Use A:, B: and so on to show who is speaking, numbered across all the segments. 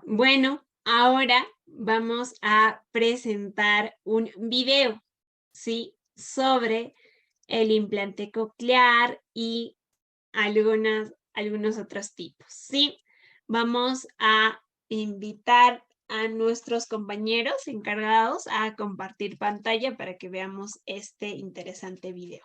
A: Bueno, ahora vamos a presentar un video, ¿sí? Sobre el implante coclear y algunos otros tipos, ¿sí? Vamos a invitar a nuestros compañeros encargados a compartir pantalla para que veamos este interesante video.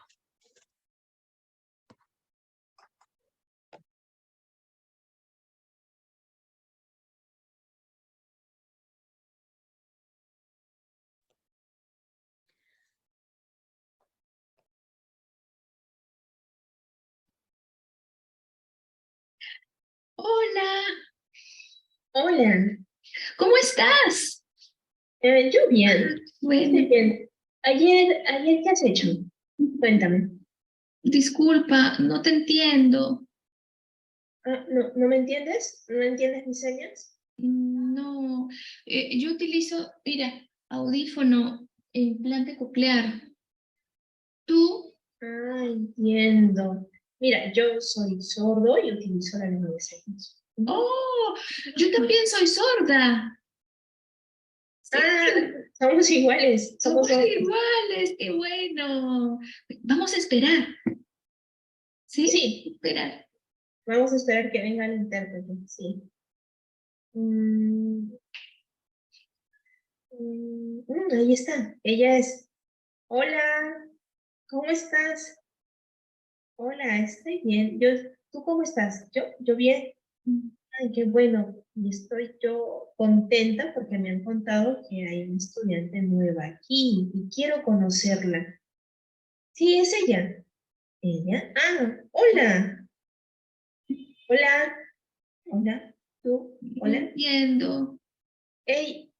B: Hola, hola, ¿cómo estás? Yo bien,
C: Bueno,
B: estoy bien. Ayer, ¿qué has hecho? Cuéntame.
C: disculpa, no te entiendo.
B: ¿No me entiendes? ¿No entiendes mis señas?
C: No, yo utilizo, mira, audífono, implante coclear. ¿Tú?
B: Entiendo. Mira, yo soy sordo y utilizo la lengua de señas.
C: Oh, yo también soy sorda. Sí,
B: Somos iguales, somos
C: somos
B: sordos.
C: iguales, qué bueno. Vamos a esperar, ¿sí?
B: Sí,
C: Esperar.
B: vamos a esperar que venga el intérprete, sí. Mm, ahí está, ella es. Hola, ¿cómo estás? Hola, estoy bien. ¿Tú cómo estás? Yo bien. Ay, qué bueno. Y estoy yo contenta porque me han contado que hay una estudiante nueva aquí y quiero conocerla. Sí, es ella. ¿Ella? Hola. Hola. Hola. ¿Tú?
C: No
B: Hola.
C: entiendo.
B: Hey,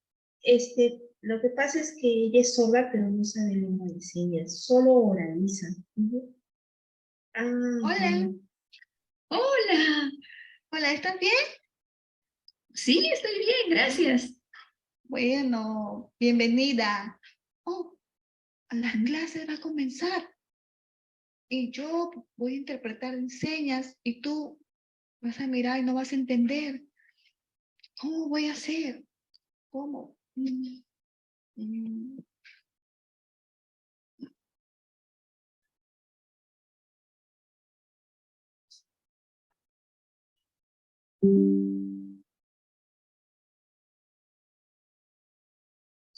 B: lo que pasa es que ella es sorda, pero no sabe lengua de señas, solo oraliza. Ujú. Ya.
C: Hola, hola, hola, ¿estás bien? Sí, estoy bien, gracias. Bueno, bienvenida. Oh, la clase va a comenzar y yo voy a interpretar en señas y tú vas a mirar y no vas a entender. ¿Cómo voy a hacer? ¿Cómo? Mm.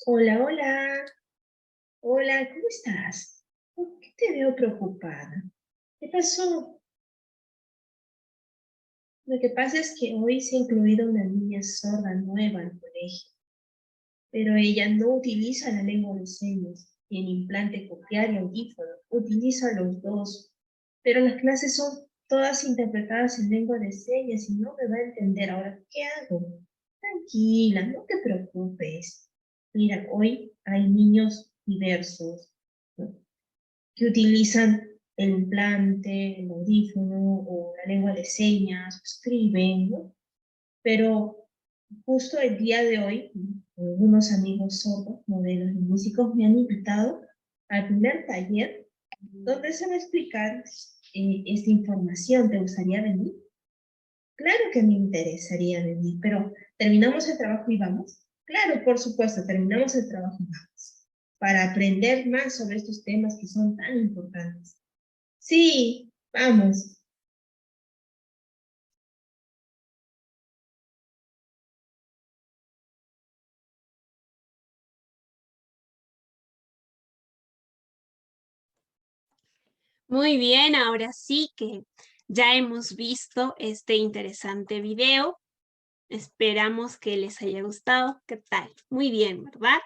B: Hola, hola. Hola, ¿cómo estás? ¿Por qué te veo preocupada? ¿Qué pasó? Lo que pasa es que hoy se ha incluido una niña sorda nueva al colegio, pero ella no utiliza la lengua de señas, tiene implante coclear y audífono, utiliza los dos, pero las clases son todas interpretadas en lengua de señas y no me va a entender. Ahora, ¿qué hago? Tranquila, no te preocupes. Mira, hoy hay niños diversos, ¿no? Que utilizan el implante, el audífono o la lengua de señas, o escriben, ¿no? Pero justo el día de hoy, unos amigos sordos, modelos y músicos me han invitado al primer taller donde se va a explicar esta información. ¿Te gustaría venir? Claro que me interesaría venir, pero ¿terminamos el trabajo y vamos? Claro, por supuesto, terminamos el trabajo y vamos, para aprender más sobre estos temas que son tan importantes. Sí, vamos.
A: Muy bien, ahora sí que ya hemos visto este interesante video. Esperamos que les haya gustado. ¿Qué tal? Muy bien, ¿verdad?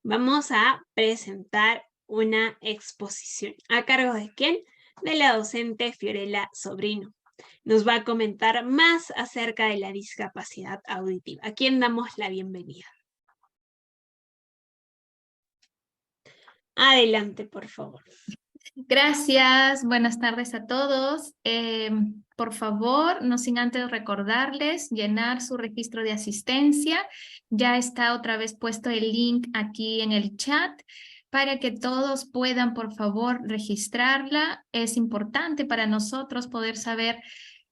A: Vamos a presentar una exposición. ¿A cargo de quién? De la docente Fiorella Sobrino. Nos va a comentar más acerca de la discapacidad auditiva. ¿A quién damos la bienvenida? Adelante, por favor.
D: Gracias, buenas tardes a todos. Por favor, no sin antes recordarles llenar su registro de asistencia. Ya está otra vez puesto el link aquí en el chat para que todos puedan, por favor, registrarla. Es importante para nosotros poder saber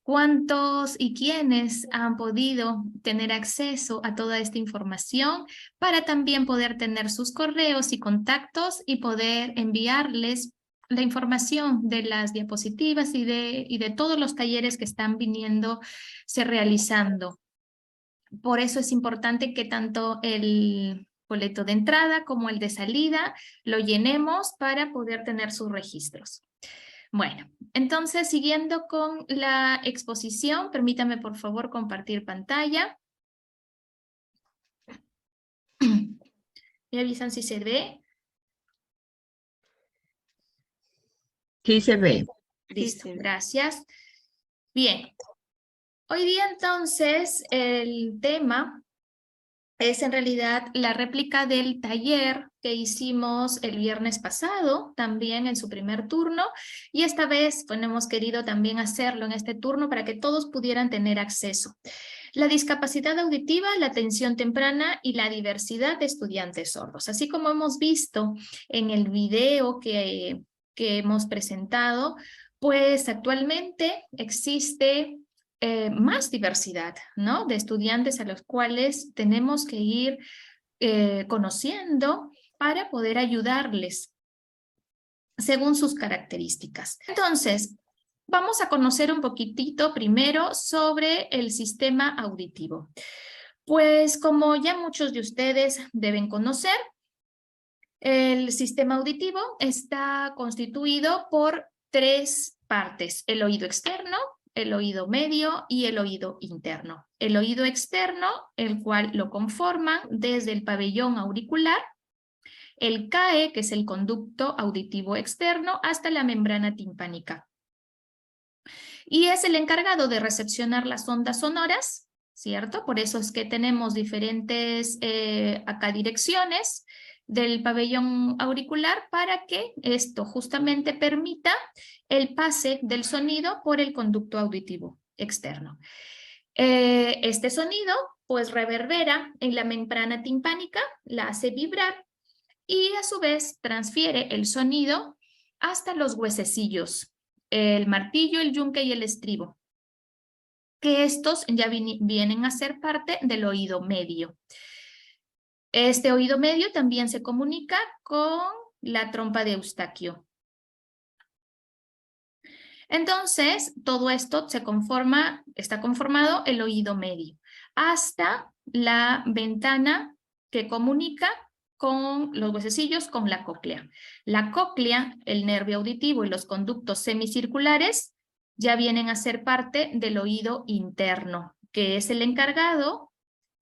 D: ¿Cuántos y quiénes han podido tener acceso a toda esta información para también poder tener sus correos y contactos y poder enviarles la información de las diapositivas y de todos los talleres que están viniéndose realizando? Por eso es importante que tanto el boleto de entrada como el de salida lo llenemos para poder tener sus registros. Bueno, entonces siguiendo con la exposición, permítame por favor compartir pantalla. ¿Me avisan si se ve?
E: Sí se ve.
D: Listo,
A: se ve.
D: gracias. Bien, hoy día entonces el tema es en realidad la réplica del taller que hicimos el viernes pasado, también en su primer turno, y esta vez bueno, hemos querido también hacerlo en este turno para que todos pudieran tener acceso. La discapacidad auditiva, la atención temprana y la diversidad de estudiantes sordos. Así como hemos visto en el video que hemos presentado, pues actualmente existe más diversidad, ¿no? De estudiantes a los cuales tenemos que ir conociendo para poder ayudarles según sus características. Entonces, vamos a conocer un poquitito primero sobre el sistema auditivo. Pues como ya muchos de ustedes deben conocer, el sistema auditivo está constituido por 3 partes: el oído externo, el oído medio y el oído interno. El oído externo, el cual lo conforman desde el pabellón auricular, el CAE, que es el conducto auditivo externo, hasta la membrana timpánica. Y es el encargado de recepcionar las ondas sonoras, ¿cierto? Por eso es que tenemos diferentes acá direcciones del pabellón auricular para que esto justamente permita el pase del sonido por el conducto auditivo externo. Este sonido pues reverbera en la membrana timpánica, la hace vibrar y a su vez transfiere el sonido hasta los huesecillos, el martillo, el yunque y el estribo, que estos ya vienen a ser parte del oído medio. Este oído medio también se comunica con la trompa de Eustaquio. Entonces, todo esto está conformado el oído medio, hasta la ventana que comunica con los huesecillos con la cóclea. La cóclea, el nervio auditivo y los conductos semicirculares ya vienen a ser parte del oído interno, que es el encargado.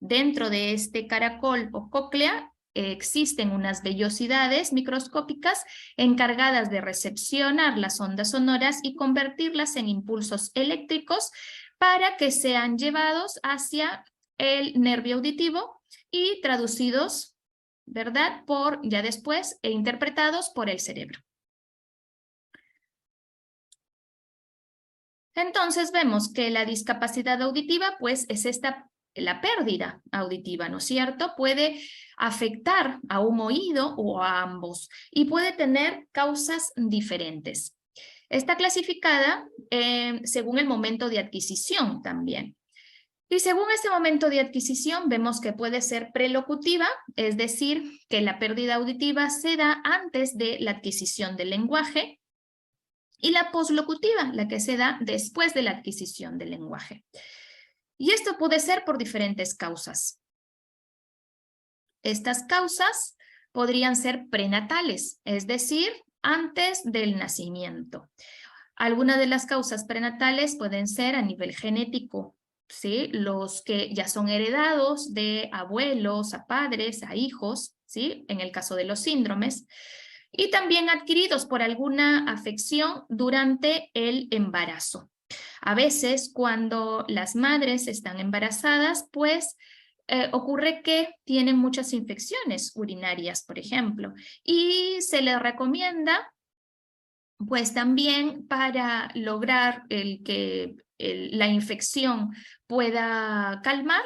D: Dentro de este caracol o cóclea existen unas vellosidades microscópicas encargadas de recepcionar las ondas sonoras y convertirlas en impulsos eléctricos para que sean llevados hacia el nervio auditivo y traducidos, ¿verdad? Ya después interpretados por el cerebro. Entonces vemos que la discapacidad auditiva pues es la pérdida auditiva, ¿no es cierto? Puede afectar a un oído o a ambos y puede tener causas diferentes. Está clasificada según el momento de adquisición también. Y según este momento de adquisición vemos que puede ser prelocutiva, es decir, que la pérdida auditiva se da antes de la adquisición del lenguaje, y la poslocutiva, la que se da después de la adquisición del lenguaje. Y esto puede ser por diferentes causas. Estas causas podrían ser prenatales, es decir, antes del nacimiento. Algunas de las causas prenatales pueden ser a nivel genético, ¿sí? Los que ya son heredados de abuelos a padres, a hijos, ¿sí? En el caso de los síndromes. Y también adquiridos por alguna afección durante el embarazo. A veces cuando las madres están embarazadas, pues ocurre que tienen muchas infecciones urinarias, por ejemplo, y se les recomienda, pues también para lograr que la infección pueda calmar,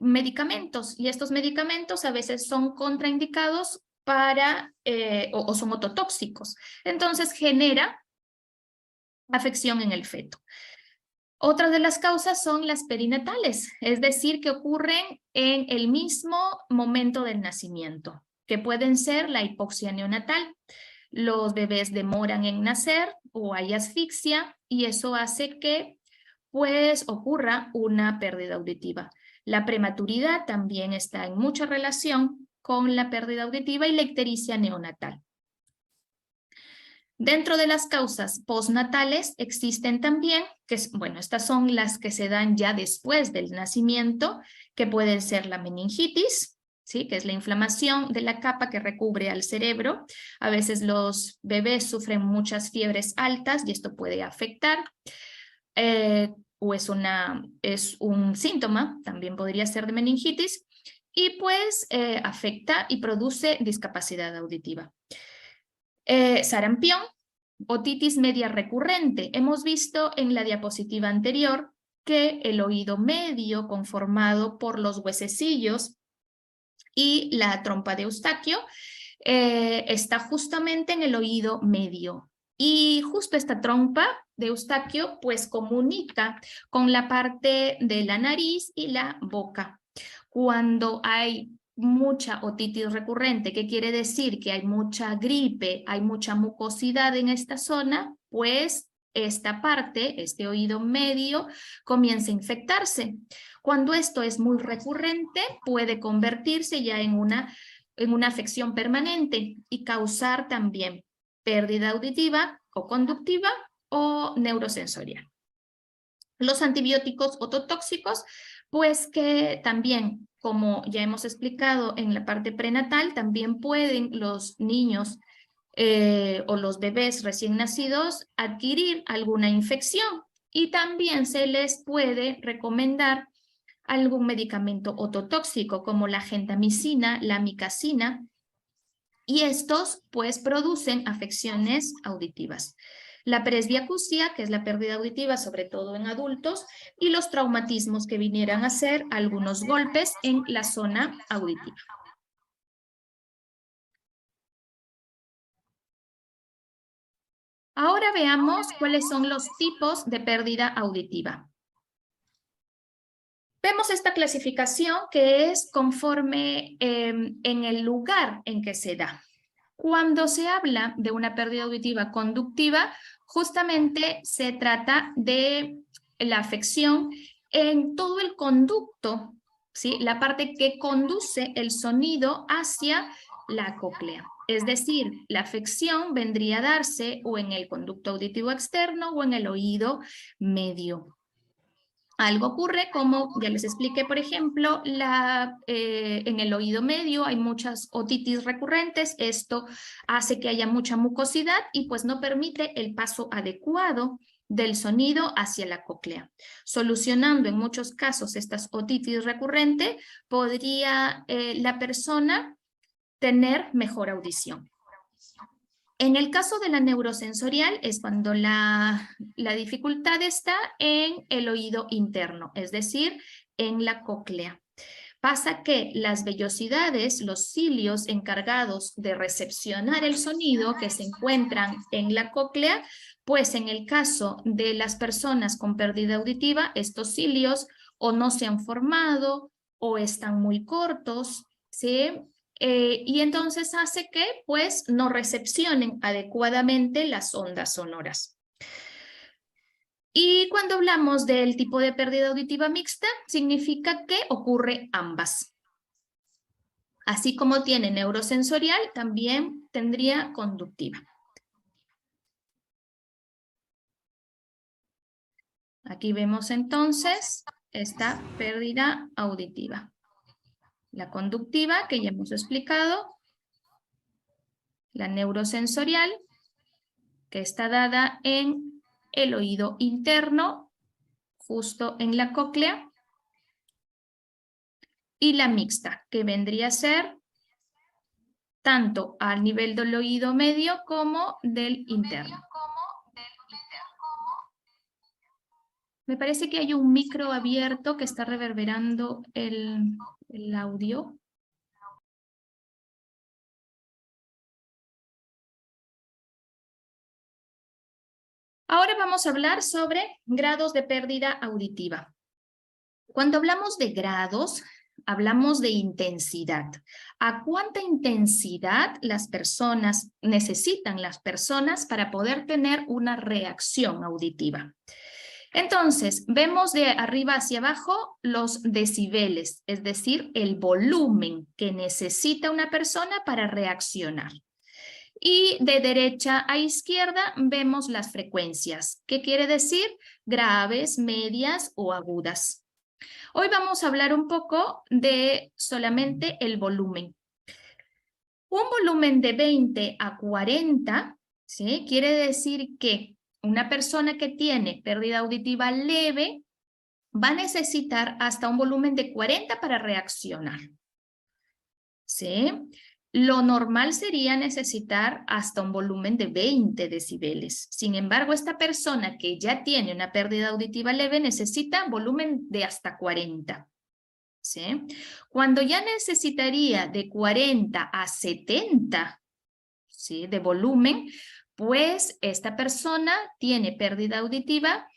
D: medicamentos, y estos medicamentos a veces son contraindicados o son ototóxicos. Entonces genera afección en el feto. Otra de las causas son las perinatales, es decir, que ocurren en el mismo momento del nacimiento, que pueden ser la hipoxia neonatal. Los bebés demoran en nacer o hay asfixia y eso hace que pues ocurra una pérdida auditiva. La prematuridad también está en mucha relación con la pérdida auditiva y la ictericia neonatal. Dentro de las causas postnatales existen también, bueno, estas son las que se dan ya después del nacimiento, que pueden ser la meningitis, ¿sí? Que es la inflamación de la capa que recubre al cerebro. A veces los bebés sufren muchas fiebres altas y esto puede afectar. O es un síntoma, también podría ser de meningitis, y pues afecta y produce discapacidad auditiva. Sarampión, otitis media recurrente. Hemos visto en la diapositiva anterior que el oído medio, conformado por los huesecillos y la trompa de Eustaquio, está justamente en el oído medio. Y justo esta trompa de Eustaquio pues comunica con la parte de la nariz y la boca. Cuando hay mucha otitis recurrente, ¿qué quiere decir? Que hay mucha gripe, hay mucha mucosidad en esta zona, pues esta parte, este oído medio, comienza a infectarse. Cuando esto es muy recurrente, puede convertirse ya en una afección permanente y causar también pérdida auditiva o conductiva o neurosensorial. Los antibióticos ototóxicos, pues que también, como ya hemos explicado en la parte prenatal, también pueden los niños o los bebés recién nacidos adquirir alguna infección y también se les puede recomendar algún medicamento ototóxico como la gentamicina, la amicacina, y estos pues producen afecciones auditivas. La presbiacusia, que es la pérdida auditiva sobre todo en adultos, y los traumatismos que vinieran a ser algunos golpes en la zona auditiva. Ahora veamos cuáles son los tipos de pérdida auditiva. Vemos esta clasificación que es conforme en el lugar en que se da. Cuando se habla de una pérdida auditiva conductiva, justamente se trata de la afección en todo el conducto, ¿sí? La parte que conduce el sonido hacia la cóclea. Es decir, la afección vendría a darse o en el conducto auditivo externo o en el oído medio. Algo ocurre como, ya les expliqué, por ejemplo, en el oído medio hay muchas otitis recurrentes, esto hace que haya mucha mucosidad y pues no permite el paso adecuado del sonido hacia la cóclea. Solucionando en muchos casos estas otitis recurrentes, podría la persona tener mejor audición. En el caso de la neurosensorial es cuando la dificultad está en el oído interno, es decir, en la cóclea. Pasa que las vellosidades, los cilios encargados de recepcionar el sonido que se encuentran en la cóclea, pues en el caso de las personas con pérdida auditiva, estos cilios o no se han formado o están muy cortos, ¿sí? Y entonces hace que pues no recepcionen adecuadamente las ondas sonoras. Y cuando hablamos del tipo de pérdida auditiva mixta, significa que ocurre ambas. Así como tiene neurosensorial, también tendría conductiva. Aquí vemos entonces esta pérdida auditiva. La conductiva, que ya hemos explicado, la neurosensorial, que está dada en el oído interno, justo en la cóclea, y la mixta, que vendría a ser tanto al nivel del oído medio como del interno. Me parece que hay un micro abierto que está reverberando el audio. Ahora vamos a hablar sobre grados de pérdida auditiva. Cuando hablamos de grados, hablamos de intensidad. ¿A cuánta intensidad necesitan las personas para poder tener una reacción auditiva? Entonces, vemos de arriba hacia abajo los decibeles, es decir, el volumen que necesita una persona para reaccionar. Y de derecha a izquierda vemos las frecuencias. ¿Qué quiere decir? Graves, medias o agudas. Hoy vamos a hablar un poco de solamente el volumen. Un volumen de 20 a 40, ¿sí? Quiere decir que una persona que tiene pérdida auditiva leve va a necesitar hasta un volumen de 40 para reaccionar, ¿sí? Lo normal sería necesitar hasta un volumen de 20 decibeles. Sin embargo, esta persona que ya tiene una pérdida auditiva leve necesita volumen de hasta 40. ¿Sí? Cuando ya necesitaría de 40 a 70, ¿sí?, de volumen, pues esta persona tiene pérdida auditiva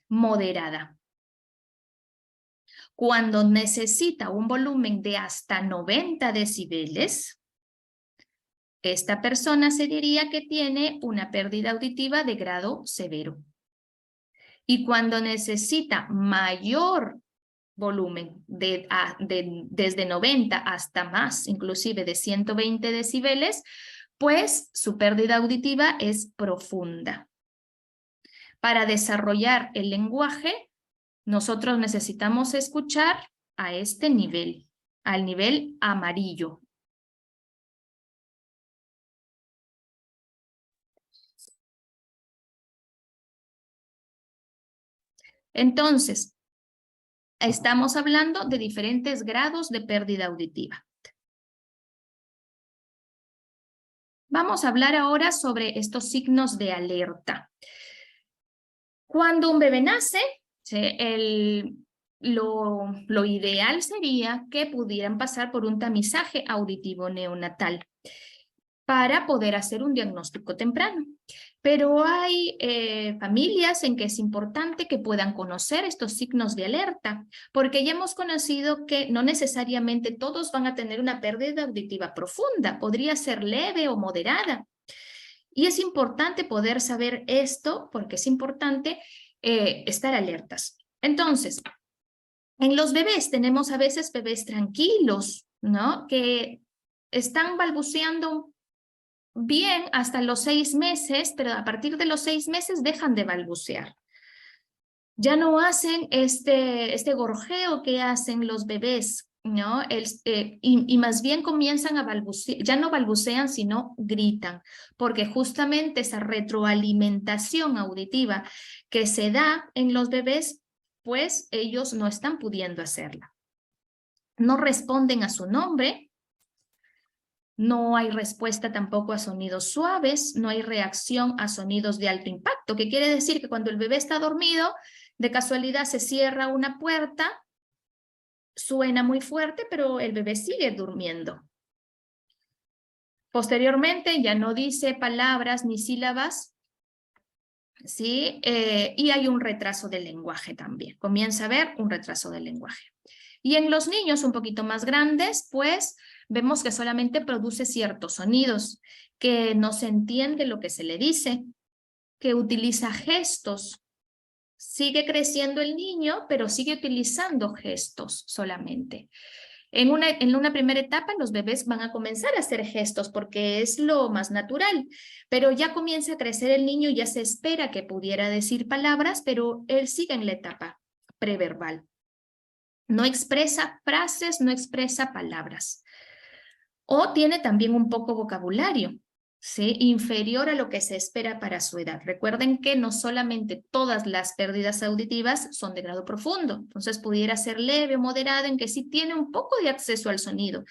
D: moderada. Cuando necesita un volumen de hasta 90 decibeles, esta persona se diría que tiene una pérdida auditiva de grado severo. Y cuando necesita mayor volumen, desde 90 hasta más, inclusive de 120 decibeles, pues su pérdida auditiva es profunda. Para desarrollar el lenguaje, nosotros necesitamos escuchar a este nivel, al nivel amarillo. Entonces, estamos hablando de diferentes grados de pérdida auditiva. Vamos a hablar ahora sobre estos signos de alerta. Cuando un bebé nace, ¿sí?, lo ideal sería que pudieran pasar por un tamizaje auditivo neonatal para poder hacer un diagnóstico temprano. Pero hay familias en que es importante que puedan conocer estos signos de alerta, porque ya hemos conocido que no necesariamente todos van a tener una pérdida auditiva profunda, podría ser leve o moderada. Y es importante poder saber esto, porque es importante estar alertas. Entonces, en los bebés tenemos a veces bebés tranquilos, ¿no?, que están balbuceando bien hasta los 6 meses, pero a partir de los 6 meses dejan de balbucear. Ya no hacen este gorjeo que hacen los bebés, ¿no? Y más bien comienzan a balbucear, ya no balbucean, sino gritan, porque justamente esa retroalimentación auditiva que se da en los bebés, pues ellos no están pudiendo hacerla. No responden a su nombre. No hay respuesta tampoco a sonidos suaves, no hay reacción a sonidos de alto impacto, que quiere decir que cuando el bebé está dormido, de casualidad se cierra una puerta, suena muy fuerte, pero el bebé sigue durmiendo. Posteriormente ya no dice palabras ni sílabas, ¿sí? Y hay un retraso del lenguaje también, comienza a haber un retraso del lenguaje. Y en los niños un poquito más grandes, pues vemos que solamente produce ciertos sonidos, que no se entiende lo que se le dice, que utiliza gestos. Sigue creciendo el niño, pero sigue utilizando gestos solamente. En una primera etapa los bebés van a comenzar a hacer gestos porque es lo más natural, pero ya comienza a crecer el niño y ya se espera que pudiera decir palabras, pero él sigue en la etapa preverbal. No expresa frases, no expresa palabras. O tiene también un poco vocabulario, ¿sí?, inferior a lo que se espera para su edad. Recuerden que no solamente todas las pérdidas auditivas son de grado profundo, entonces pudiera ser leve o moderado en que sí tiene un poco de acceso al sonido,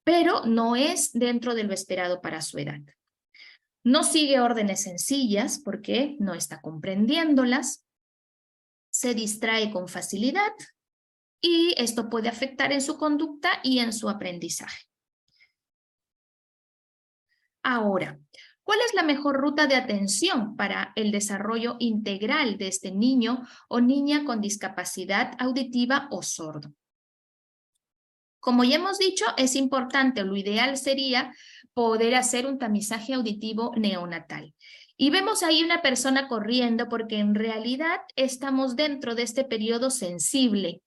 D: pero no es dentro de lo esperado para su edad. No sigue órdenes sencillas porque no está comprendiéndolas, se distrae con facilidad y esto puede afectar en su conducta y en su aprendizaje. Ahora, ¿Cuál es la mejor ruta de atención para el desarrollo integral de este niño o niña con discapacidad auditiva o sordo? Como ya hemos dicho, es importante, lo ideal sería poder hacer un tamizaje auditivo neonatal. Y vemos ahí una persona corriendo porque en realidad estamos dentro de este periodo sensible.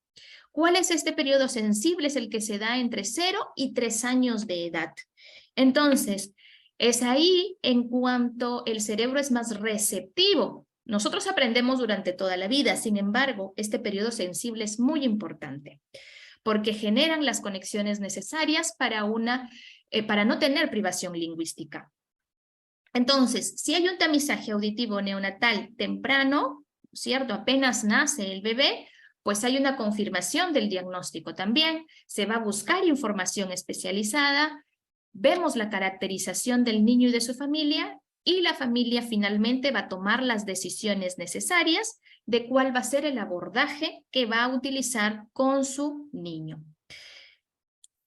D: ¿Cuál es este periodo sensible? Es el que se da entre 0 y 3 años de edad. Entonces, es ahí en cuanto el cerebro es más receptivo. Nosotros aprendemos durante toda la vida, sin embargo, este periodo sensible es muy importante porque generan las conexiones necesarias para no tener privación lingüística. Entonces, si hay un tamizaje auditivo neonatal temprano, ¿cierto? Apenas nace el bebé, pues hay una confirmación del diagnóstico también, se va a buscar información especializada, vemos la caracterización del niño y de su familia, y la familia finalmente va a tomar las decisiones necesarias de cuál va a ser el abordaje que va a utilizar con su niño.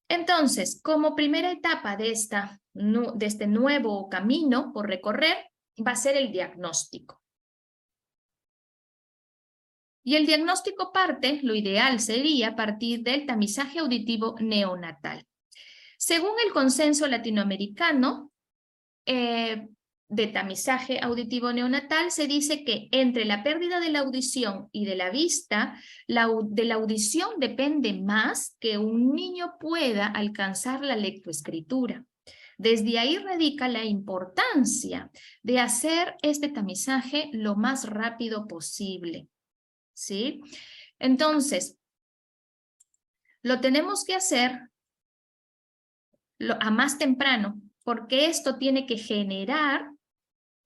D: Entonces, como primera etapa de este nuevo camino por recorrer, va a ser el diagnóstico. Y el diagnóstico lo ideal sería partir del tamizaje auditivo neonatal. Según el consenso latinoamericano, de tamizaje auditivo neonatal, se dice que entre la pérdida de la audición y de la vista, de la audición depende más que un niño pueda alcanzar la lectoescritura. Desde ahí radica la importancia de hacer este tamizaje lo más rápido posible, ¿sí? Entonces, lo tenemos que hacer a más temprano, porque esto tiene que generar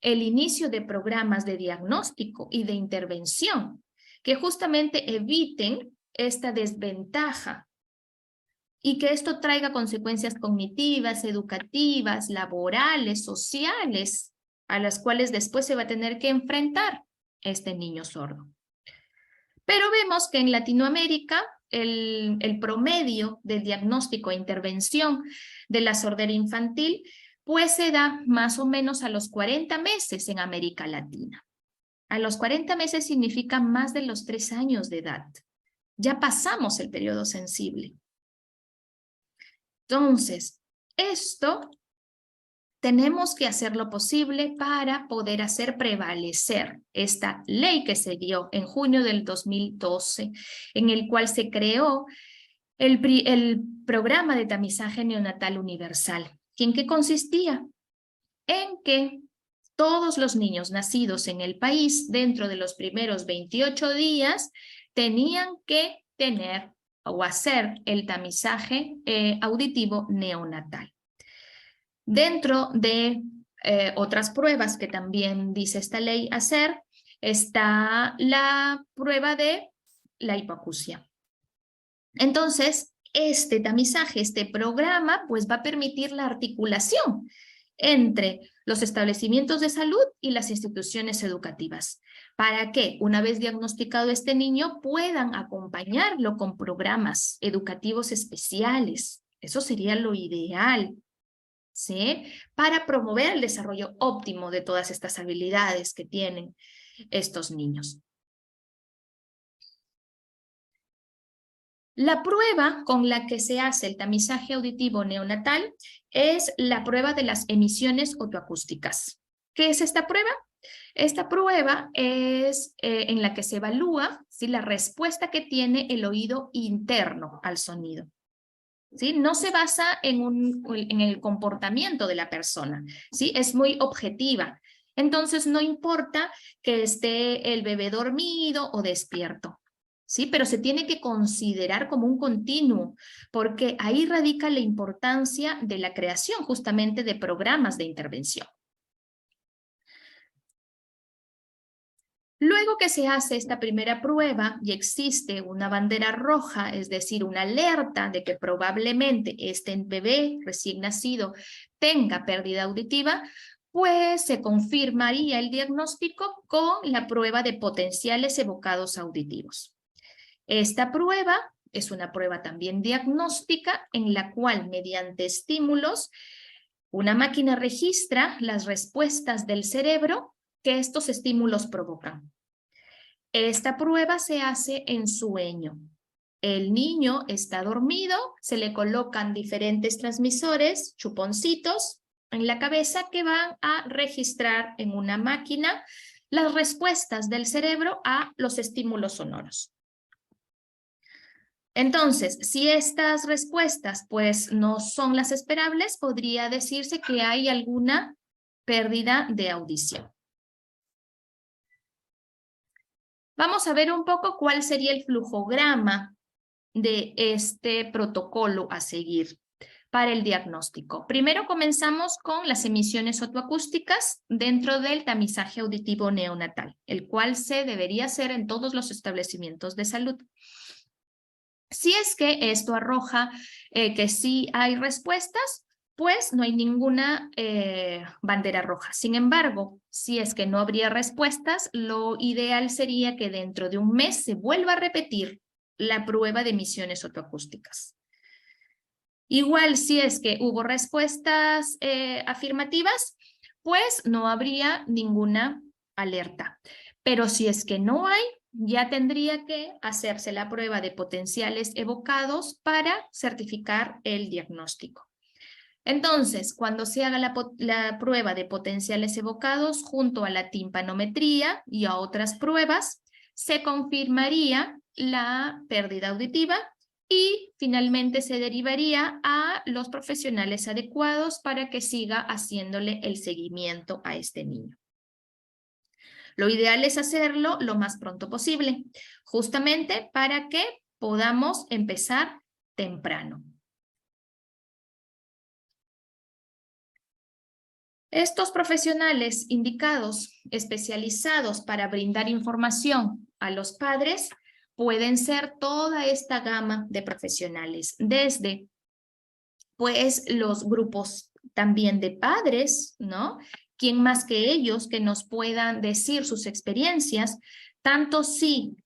D: el inicio de programas de diagnóstico y de intervención que justamente eviten esta desventaja y que esto traiga consecuencias cognitivas, educativas, laborales, sociales, a las cuales después se va a tener que enfrentar este niño sordo. Pero vemos que en Latinoamérica el promedio de diagnóstico e intervención de la sordera infantil pues se da más o menos a los 40 meses en América Latina. A los 40 meses significa más de los 3 años de edad. Ya pasamos el periodo sensible. Entonces, esto tenemos que hacer lo posible para poder hacer prevalecer esta ley que se dio en junio del 2012, en el cual se creó el programa de tamizaje neonatal universal. ¿En qué consistía? En que todos los niños nacidos en el país dentro de los primeros 28 días tenían que tener o hacer el tamizaje auditivo neonatal. Dentro de otras pruebas que también dice esta ley hacer, está la prueba de la hipoacusia. Entonces, este tamizaje, este programa, pues va a permitir la articulación entre los establecimientos de salud y las instituciones educativas, para que, una vez diagnosticado este niño, puedan acompañarlo con programas educativos especiales. Eso sería lo ideal, ¿sí? Para promover el desarrollo óptimo de todas estas habilidades que tienen estos niños. La prueba con la que se hace el tamizaje auditivo neonatal es la prueba de las emisiones otoacústicas. ¿Qué es esta prueba? Esta prueba es en la que se evalúa, ¿sí?, la respuesta que tiene el oído interno al sonido, ¿sí? No se basa en el comportamiento de la persona, ¿sí? Es muy objetiva. Entonces no importa que esté el bebé dormido o despierto, ¿sí? Pero se tiene que considerar como un continuo, porque ahí radica la importancia de la creación justamente de programas de intervención. Luego que se hace esta primera prueba y existe una bandera roja, es decir, una alerta de que probablemente este bebé recién nacido tenga pérdida auditiva, pues se confirmaría el diagnóstico con la prueba de potenciales evocados auditivos. Esta prueba es una prueba también diagnóstica en la cual mediante estímulos Una máquina registra las respuestas del cerebro que estos estímulos provocan. Esta prueba se hace en sueño. El niño está dormido, se le colocan diferentes transmisores, chuponcitos, en la cabeza que van a registrar en una máquina las respuestas del cerebro a los estímulos sonoros. Entonces, si estas respuestas pues no son las esperables, podría decirse que hay alguna pérdida de audición. Vamos a ver un poco cuál sería el flujograma de este protocolo a seguir para el diagnóstico. Primero comenzamos con las emisiones otoacústicas dentro del tamizaje auditivo neonatal, el cual se debería hacer en todos los establecimientos de salud. Si es que esto arroja que sí hay respuestas, pues no hay ninguna bandera roja. Sin embargo, si es que no habría respuestas, lo ideal sería que dentro de un mes se vuelva a repetir la prueba de emisiones otoacústicas. Igual, si es que hubo respuestas afirmativas, pues no habría ninguna alerta. Pero si es que no hay, ya tendría que hacerse la prueba de potenciales evocados para certificar el diagnóstico. Entonces, cuando se haga la prueba de potenciales evocados junto a la timpanometría y a otras pruebas, se confirmaría la pérdida auditiva y finalmente se derivaría a los profesionales adecuados para que siga haciéndole el seguimiento a este niño. Lo ideal es hacerlo lo más pronto posible, justamente para que podamos empezar temprano. Estos profesionales indicados, especializados para brindar información a los padres, pueden ser toda esta gama de profesionales, desde pues los grupos también de padres, ¿no? ¿Quién más que ellos que nos puedan decir sus experiencias, tanto sí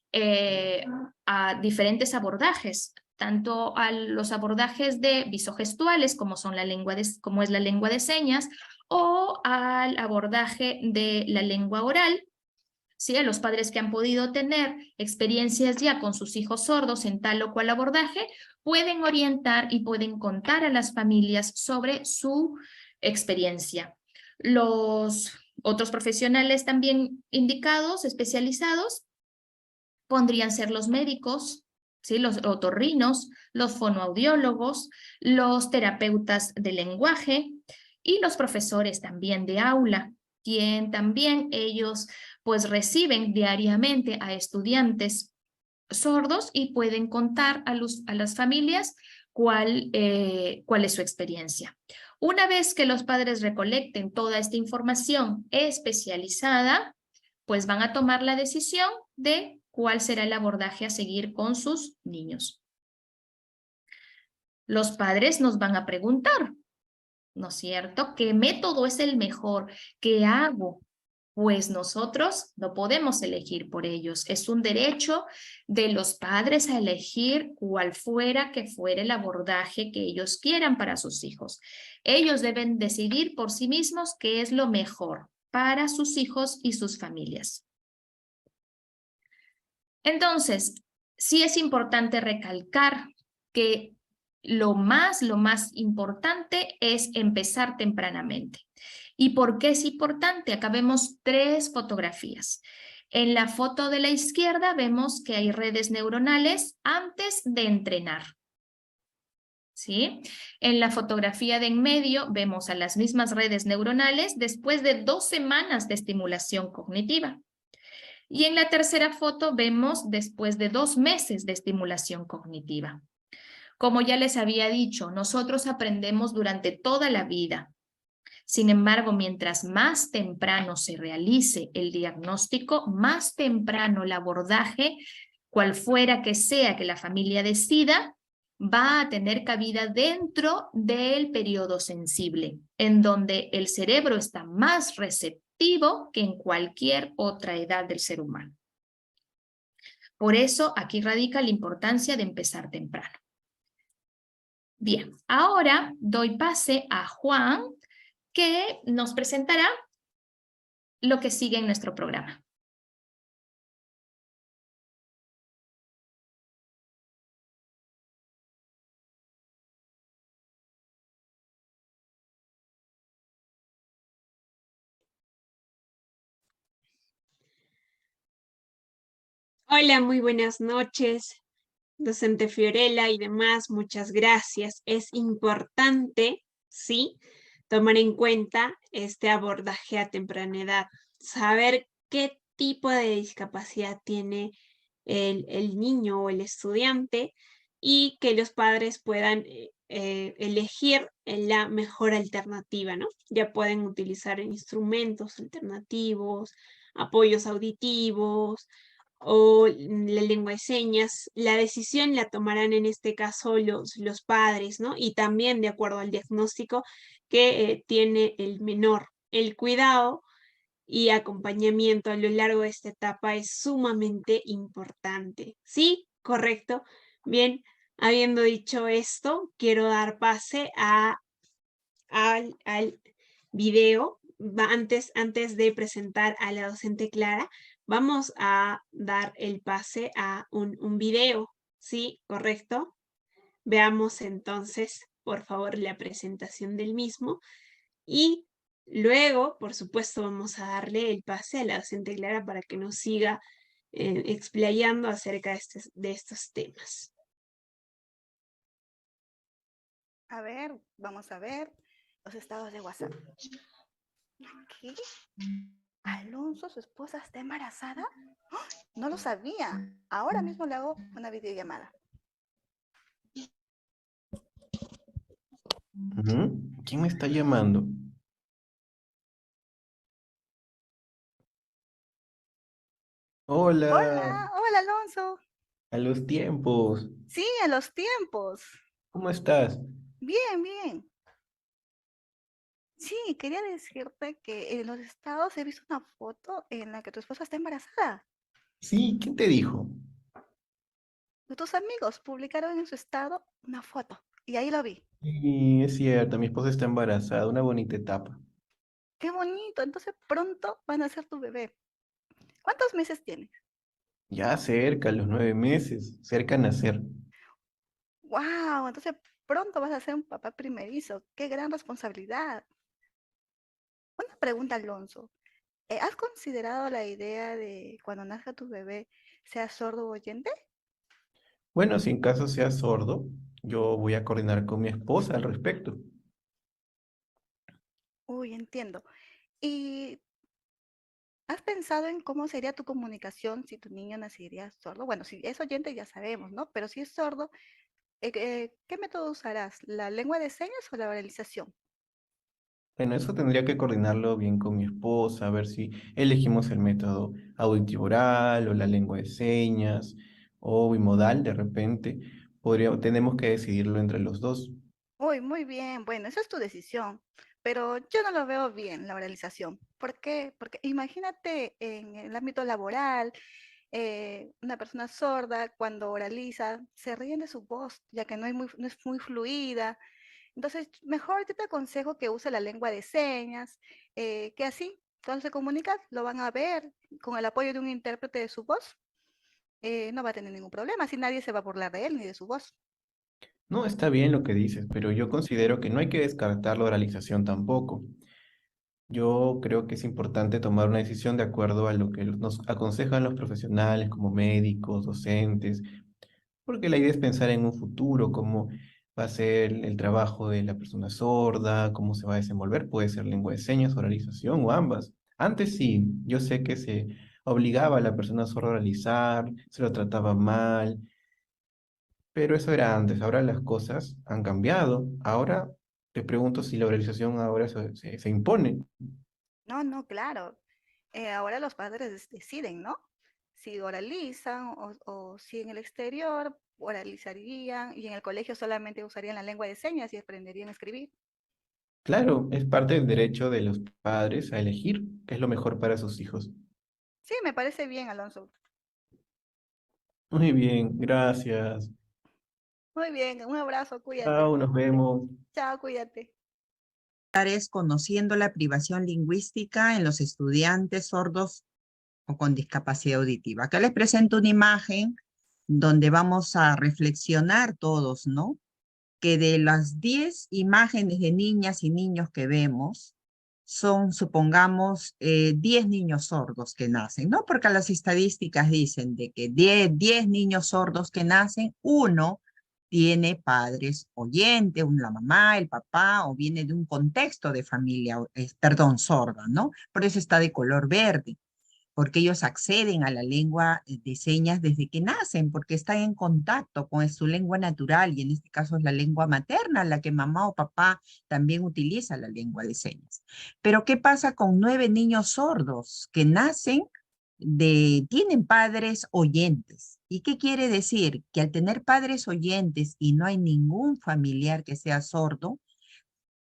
D: a diferentes abordajes, tanto a los abordajes de visogestuales como es la lengua de señas, o al abordaje de la lengua oral, ¿sí? A los padres que han podido tener experiencias ya con sus hijos sordos en tal o cual abordaje, pueden orientar y pueden contar a las familias sobre su experiencia. Los otros profesionales también indicados, especializados, podrían ser los médicos, ¿sí? Los otorrinos, los fonoaudiólogos, los terapeutas de lenguaje y los profesores también de aula, quien también ellos pues reciben diariamente a estudiantes sordos y pueden contar a las familias cuál es su experiencia. Una vez que los padres recolecten toda esta información especializada, pues van a tomar la decisión de cuál será el abordaje a seguir con sus niños. Los padres nos van a preguntar, ¿no es cierto? ¿Qué método es el mejor? ¿Qué hago? Pues nosotros no podemos elegir por ellos. Es un derecho de los padres a elegir cuál fuera que fuera el abordaje que ellos quieran para sus hijos. Ellos deben decidir por sí mismos qué es lo mejor para sus hijos y sus familias. Entonces, sí es importante recalcar que lo más importante es empezar tempranamente. ¿Y por qué es importante? Acá vemos 3 fotografías. En la foto de la izquierda vemos que hay redes neuronales antes de entrenar, ¿sí? En la fotografía de en medio vemos a las mismas redes neuronales después de 2 semanas de estimulación cognitiva. Y en la tercera foto vemos después de 2 meses de estimulación cognitiva. Como ya les había dicho, nosotros aprendemos durante toda la vida. Sin embargo, mientras más temprano se realice el diagnóstico, más temprano el abordaje, cual fuera que sea que la familia decida, va a tener cabida dentro del periodo sensible, en donde el cerebro está más receptivo que en cualquier otra edad del ser humano. Por eso, aquí radica la importancia de empezar temprano. Bien, ahora doy pase a Juan, que nos presentará lo que sigue en nuestro programa.
A: Hola, muy buenas noches, docente Fiorella y demás, muchas gracias. Es importante, sí, tomar en cuenta este abordaje a temprana edad, saber qué tipo de discapacidad tiene el niño o el estudiante y que los padres puedan elegir la mejor alternativa, ¿no? Ya pueden utilizar instrumentos alternativos, apoyos auditivos, o la lengua de señas. La decisión la tomarán en este caso los padres, ¿no? Y también de acuerdo al diagnóstico que tiene el menor. El cuidado y acompañamiento a lo largo de esta etapa es sumamente importante. ¿Sí? ¿Correcto? Bien, habiendo dicho esto, quiero dar pase al video. Antes de presentar a la docente Clara, vamos a dar el pase a un video, ¿sí? ¿Correcto? Veamos entonces, por favor, la presentación del mismo y luego, por supuesto, vamos a darle el pase a la docente Clara para que nos siga explayando acerca de estos temas.
F: A ver, vamos a ver los estados de WhatsApp. ¿Qué? ¿Alonso, su esposa, está embarazada? ¡Oh! No lo sabía. Ahora mismo le hago una videollamada.
G: ¿Quién me está llamando? Hola,
F: Hola, hola Alonso.
G: a los tiempos.
F: Sí, a los tiempos.
G: ¿Cómo estás?
F: Bien, bien. Sí, quería decirte que en los estados he visto una foto en la que tu esposa está embarazada.
G: Sí, ¿quién te dijo?
F: Tus amigos publicaron en su estado una foto y ahí lo vi.
G: Sí, es cierto, mi esposa está embarazada, una bonita etapa.
F: Qué bonito, entonces pronto van a ser tu bebé. ¿Cuántos meses tienes?
G: Ya cerca, a los 9 meses, cerca a nacer.
F: Wow, entonces pronto vas a ser un papá primerizo. Qué gran responsabilidad. Una pregunta, Alonso. ¿Has considerado la idea de cuando nazca tu bebé sea sordo o oyente?
G: Bueno, si en caso sea sordo, yo voy a coordinar con mi esposa al respecto.
F: Uy, entiendo. ¿Y has pensado en cómo sería tu comunicación si tu niño nacería sordo? Bueno, si es oyente ya sabemos, ¿no? Pero si es sordo, ¿qué método usarás? ¿La lengua de señas o la oralización?
G: Bueno, eso tendría que coordinarlo bien con mi esposa, a ver si elegimos el método auditivo oral o la lengua de señas o bimodal de repente. Tenemos que decidirlo entre los dos.
F: Uy, muy bien. Bueno, esa es tu decisión, pero yo no lo veo bien, la oralización. ¿Por qué? Porque imagínate en el ámbito laboral, una persona sorda cuando oraliza se ríen de su voz, ya que no es muy fluida. Entonces, mejor yo te aconsejo que use la lengua de señas, que así, cuando se comunica, lo van a ver con el apoyo de un intérprete de su voz. No va a tener ningún problema, así nadie se va a burlar de él ni de su voz.
G: No, está bien lo que dices, pero yo considero que no hay que descartar la oralización tampoco. Yo creo que es importante tomar una decisión de acuerdo a lo que nos aconsejan los profesionales como médicos, docentes, porque la idea es pensar en un futuro, cómo va a ser el trabajo de la persona sorda, cómo se va a desenvolver, puede ser lengua de señas, oralización o ambas. Antes sí, yo sé que se obligaba a la persona sorda a oralizar, se lo trataba mal, pero eso era antes, ahora las cosas han cambiado. Ahora te pregunto si la oralización ahora se impone.
F: No, no, claro. Ahora los padres deciden, ¿no? Si oralizan o si en el exterior oralizarían y en el colegio solamente usarían la lengua de señas y aprenderían a escribir.
G: Claro, es parte del derecho de los padres a elegir qué es lo mejor para sus hijos.
F: Sí, me parece bien, Alonso.
G: Muy bien, gracias.
F: Muy bien, un abrazo, cuídate.
G: Chao, nos vemos.
F: Chao, cuídate.
E: es conociendo la privación lingüística en los estudiantes sordos o con discapacidad auditiva. Acá les presento una imagen donde vamos a reflexionar todos, ¿no? Que de las 10 imágenes de niñas y niños que vemos, son, supongamos, 10 niños sordos que nacen, ¿no? Porque las estadísticas dicen de que 10 niños sordos que nacen, uno tiene padres oyentes, la mamá, el papá, o viene de un contexto de familia, perdón, sorda, ¿no? Por eso está de color verde, porque ellos acceden a la lengua de señas desde que nacen, porque están en contacto con su lengua natural, y en este caso es la lengua materna, la que mamá o papá también utiliza la lengua de señas. Pero ¿qué pasa con 9 niños sordos que nacen tienen padres oyentes? ¿Y qué quiere decir? Que al tener padres oyentes y no hay ningún familiar que sea sordo,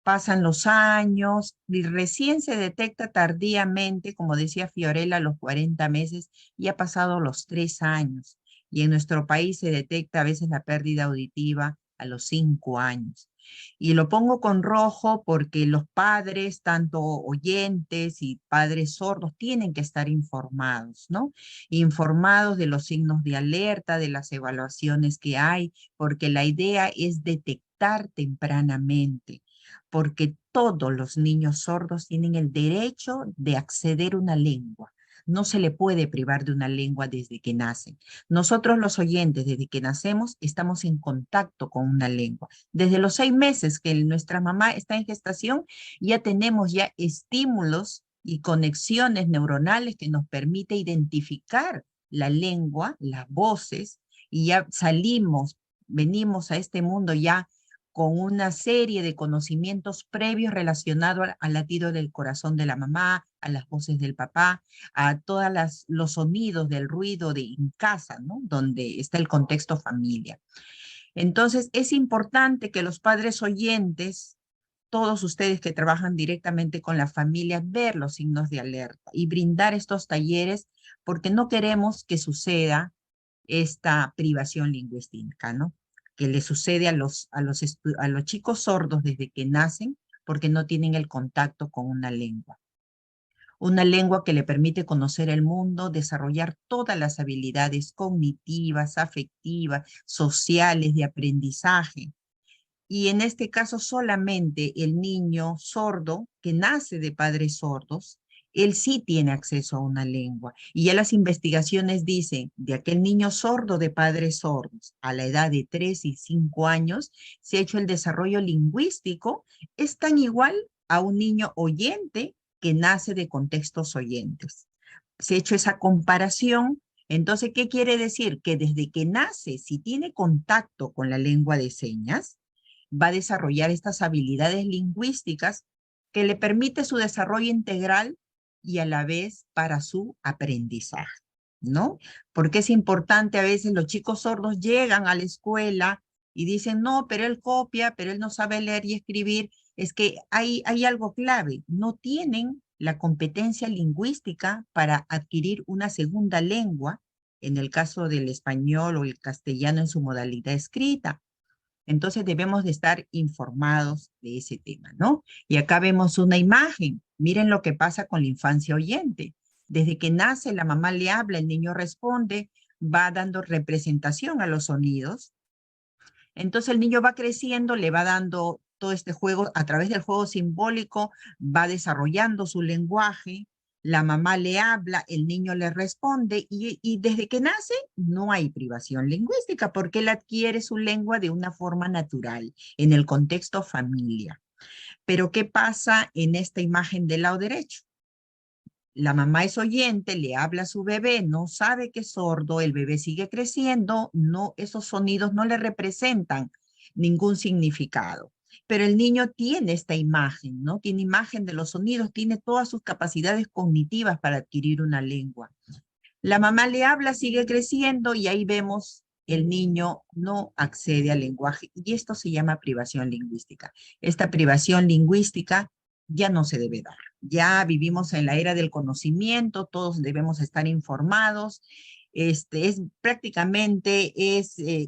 E: pasan los años y recién se detecta tardíamente, como decía Fiorella, a los 40 meses, y ha pasado los 3 años. Y en nuestro país se detecta a veces la pérdida auditiva a los 5 años. Y lo pongo con rojo porque los padres, tanto oyentes y padres sordos, tienen que estar informados, ¿no? Informados de los signos de alerta, de las evaluaciones que hay, porque la idea es detectar tempranamente, porque todos los niños sordos tienen el derecho de acceder a una lengua. No se le puede privar de una lengua desde que nacen. Nosotros los oyentes, desde que nacemos, estamos en contacto con una lengua. Desde los 6 meses que nuestra mamá está en gestación, ya tenemos ya estímulos y conexiones neuronales que nos permite identificar la lengua, las voces, y ya venimos a este mundo ya con una serie de conocimientos previos relacionados al latido del corazón de la mamá, a las voces del papá, a todos los sonidos del ruido en casa, ¿no? Donde está el contexto familia. Entonces, es importante que los padres oyentes, todos ustedes que trabajan directamente con la familia, ver los signos de alerta y brindar estos talleres, porque no queremos que suceda esta privación lingüística, ¿no? Que le sucede a los chicos sordos desde que nacen, porque no tienen el contacto con una lengua. Una lengua que le permite conocer el mundo, desarrollar todas las habilidades cognitivas, afectivas, sociales, de aprendizaje. Y en este caso solamente el niño sordo que nace de padres sordos, él sí tiene acceso a una lengua. Y ya las investigaciones dicen de aquel niño sordo de padres sordos a la edad de 3 y 5 años, se ha hecho el desarrollo lingüístico, es tan igual a un niño oyente que nace de contextos oyentes. Se ha hecho esa comparación. Entonces, ¿qué quiere decir? Que desde que nace, si tiene contacto con la lengua de señas, va a desarrollar estas habilidades lingüísticas que le permite su desarrollo integral y a la vez para su aprendizaje, ¿no? Porque es importante, a veces los chicos sordos llegan a la escuela y dicen, no, pero él copia, pero él no sabe leer y escribir. Es que hay algo clave, no tienen la competencia lingüística para adquirir una segunda lengua, en el caso del español o el castellano en su modalidad escrita. Entonces debemos de estar informados de ese tema, ¿no? Y acá vemos una imagen. Miren lo que pasa con la infancia oyente. Desde que nace, la mamá le habla, el niño responde, va dando representación a los sonidos. Entonces el niño va creciendo, le va dando todo este juego, a través del juego simbólico, va desarrollando su lenguaje, la mamá le habla, el niño le responde, y desde que nace no hay privación lingüística, porque él adquiere su lengua de una forma natural, en el contexto familia. Pero ¿qué pasa en esta imagen del lado derecho? La mamá es oyente, le habla a su bebé, no sabe que es sordo, el bebé sigue creciendo, no, esos sonidos no le representan ningún significado. Pero el niño tiene esta imagen, ¿no? Tiene imagen de los sonidos, tiene todas sus capacidades cognitivas para adquirir una lengua. La mamá le habla, sigue creciendo y ahí vemos el niño no accede al lenguaje y esto se llama privación lingüística. Esta privación lingüística ya no se debe dar. Ya vivimos en la era del conocimiento, todos debemos estar informados. es prácticamente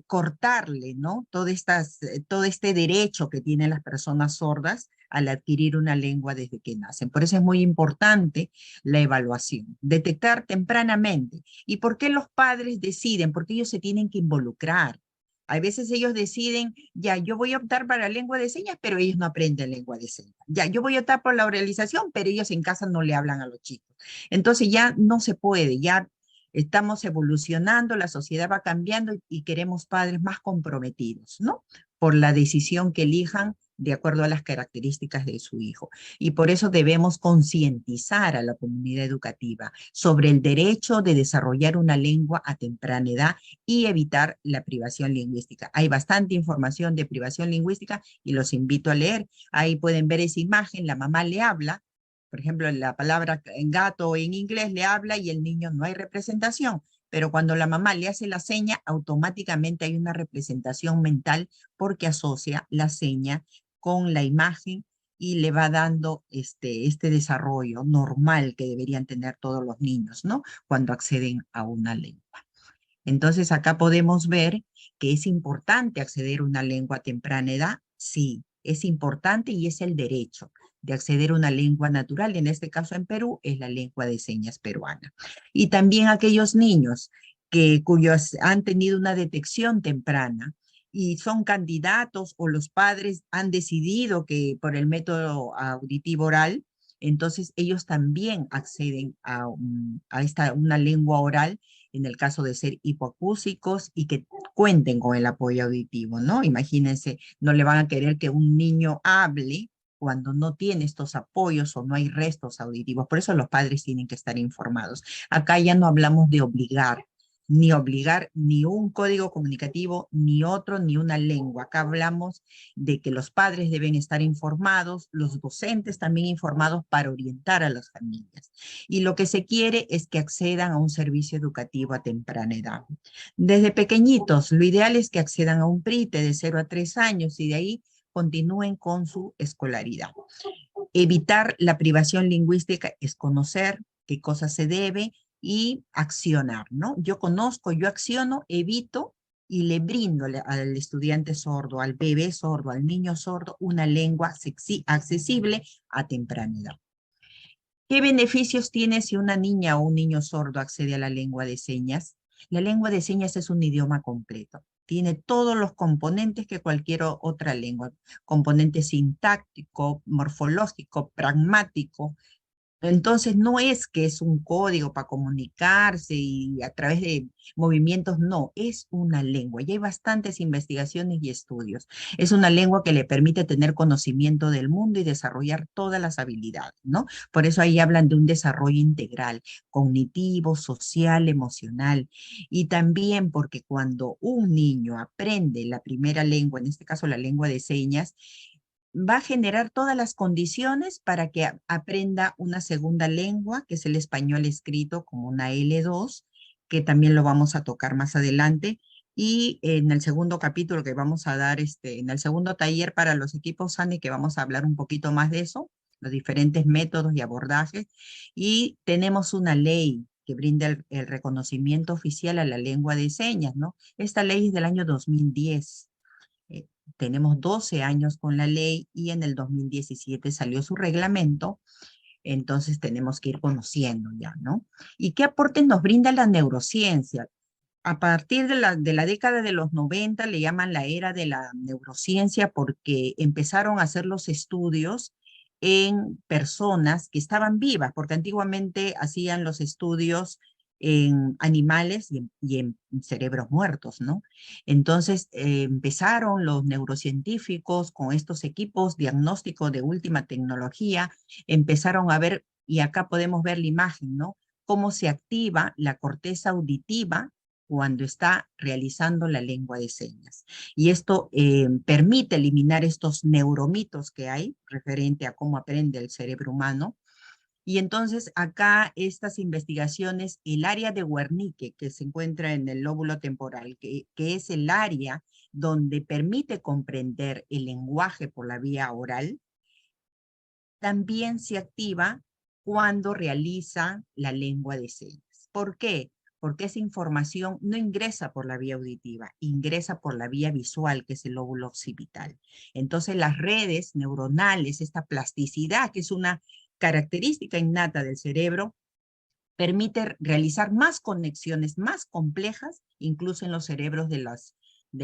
E: cortarle, ¿no? Todo este derecho que tienen las personas sordas al adquirir una lengua desde que nacen. Por eso es muy importante la evaluación, detectar tempranamente. ¿Y por qué los padres deciden? Porque ellos se tienen que involucrar. A veces ellos deciden, ya, yo voy a optar para lengua de señas, pero ellos no aprenden lengua de señas. Ya, yo voy a optar por la oralización, pero ellos en casa no le hablan a los chicos. Entonces ya no se puede, ya estamos evolucionando, la sociedad va cambiando y queremos padres más comprometidos, ¿no? Por la decisión que elijan de acuerdo a las características de su hijo. Y por eso debemos concientizar a la comunidad educativa sobre el derecho de desarrollar una lengua a temprana edad y evitar la privación lingüística. Hay bastante información de privación lingüística y los invito a leer. Ahí pueden ver esa imagen, la mamá le habla, por ejemplo, la palabra gato en inglés le habla y el niño no hay representación, pero cuando la mamá le hace la seña, automáticamente hay una representación mental porque asocia la seña con la imagen y le va dando este desarrollo normal que deberían tener todos los niños, ¿no? Cuando acceden a una lengua. Entonces acá podemos ver que es importante acceder a una lengua a temprana edad. Sí, es importante y es el derecho de acceder a una lengua natural. En este caso en Perú es la lengua de señas peruana. Y también aquellos niños cuyos han tenido una detección temprana y son candidatos o los padres han decidido que por el método auditivo oral, entonces ellos también acceden a una lengua oral en el caso de ser hipoacúsicos y que cuenten con el apoyo auditivo, ¿no? Imagínense, no le van a querer que un niño hable cuando no tiene estos apoyos o no hay restos auditivos. Por eso los padres tienen que estar informados. Acá ya no hablamos de obligar ni un código comunicativo, ni otro, ni una lengua. Acá hablamos de que los padres deben estar informados, los docentes también informados para orientar a las familias. Y lo que se quiere es que accedan a un servicio educativo a temprana edad. Desde pequeñitos, lo ideal es que accedan a un PRITE de 0 a 3 años y de ahí continúen con su escolaridad. Evitar la privación lingüística es conocer qué cosa se debe y accionar, ¿no? Yo conozco, yo acciono, evito y le brindo al estudiante sordo, al bebé sordo, al niño sordo, una lengua accesible a temprana edad. ¿Qué beneficios tiene si una niña o un niño sordo accede a la lengua de señas? La lengua de señas es un idioma completo. Tiene todos los componentes que cualquier otra lengua. Componente sintáctico, morfológico, pragmático. Entonces no es que es un código para comunicarse y a través de movimientos, no, es una lengua. Y hay bastantes investigaciones y estudios. Es una lengua que le permite tener conocimiento del mundo y desarrollar todas las habilidades, ¿no? Por eso ahí hablan de un desarrollo integral, cognitivo, social, emocional. Y también porque cuando un niño aprende la primera lengua, en este caso la lengua de señas, va a generar todas las condiciones para que aprenda una segunda lengua, que es el español escrito como una L2, que también lo vamos a tocar más adelante. Y en el segundo capítulo que vamos a dar, en el segundo taller para los equipos SANE, que vamos a hablar un poquito más de eso, los diferentes métodos y abordajes. Y tenemos una ley que brinda el reconocimiento oficial a la lengua de señas, ¿no? Esta ley es del año 2010. Tenemos 12 años con la ley y en el 2017 salió su reglamento, entonces tenemos que ir conociendo ya, ¿no? ¿Y qué aportes nos brinda la neurociencia? A partir de la década de los 90 le llaman la era de la neurociencia porque empezaron a hacer los estudios en personas que estaban vivas, porque antiguamente hacían los estudios en animales y en cerebros muertos, ¿no? Entonces empezaron los neurocientíficos con estos equipos diagnósticos de última tecnología, empezaron a ver, y acá podemos ver la imagen, ¿no? Cómo se activa la corteza auditiva cuando está realizando la lengua de señas. Y esto permite eliminar estos neuromitos que hay referente a cómo aprende el cerebro humano. Y entonces acá estas investigaciones, el área de Wernicke, que se encuentra en el lóbulo temporal, que es el área donde permite comprender el lenguaje por la vía oral, también se activa cuando realiza la lengua de señas. ¿Por qué? porque esa información no ingresa por la vía auditiva, ingresa por la vía visual, que es el lóbulo occipital. Entonces las redes neuronales, esta plasticidad, que es una característica innata del cerebro, permite realizar más conexiones más complejas, incluso en los cerebros de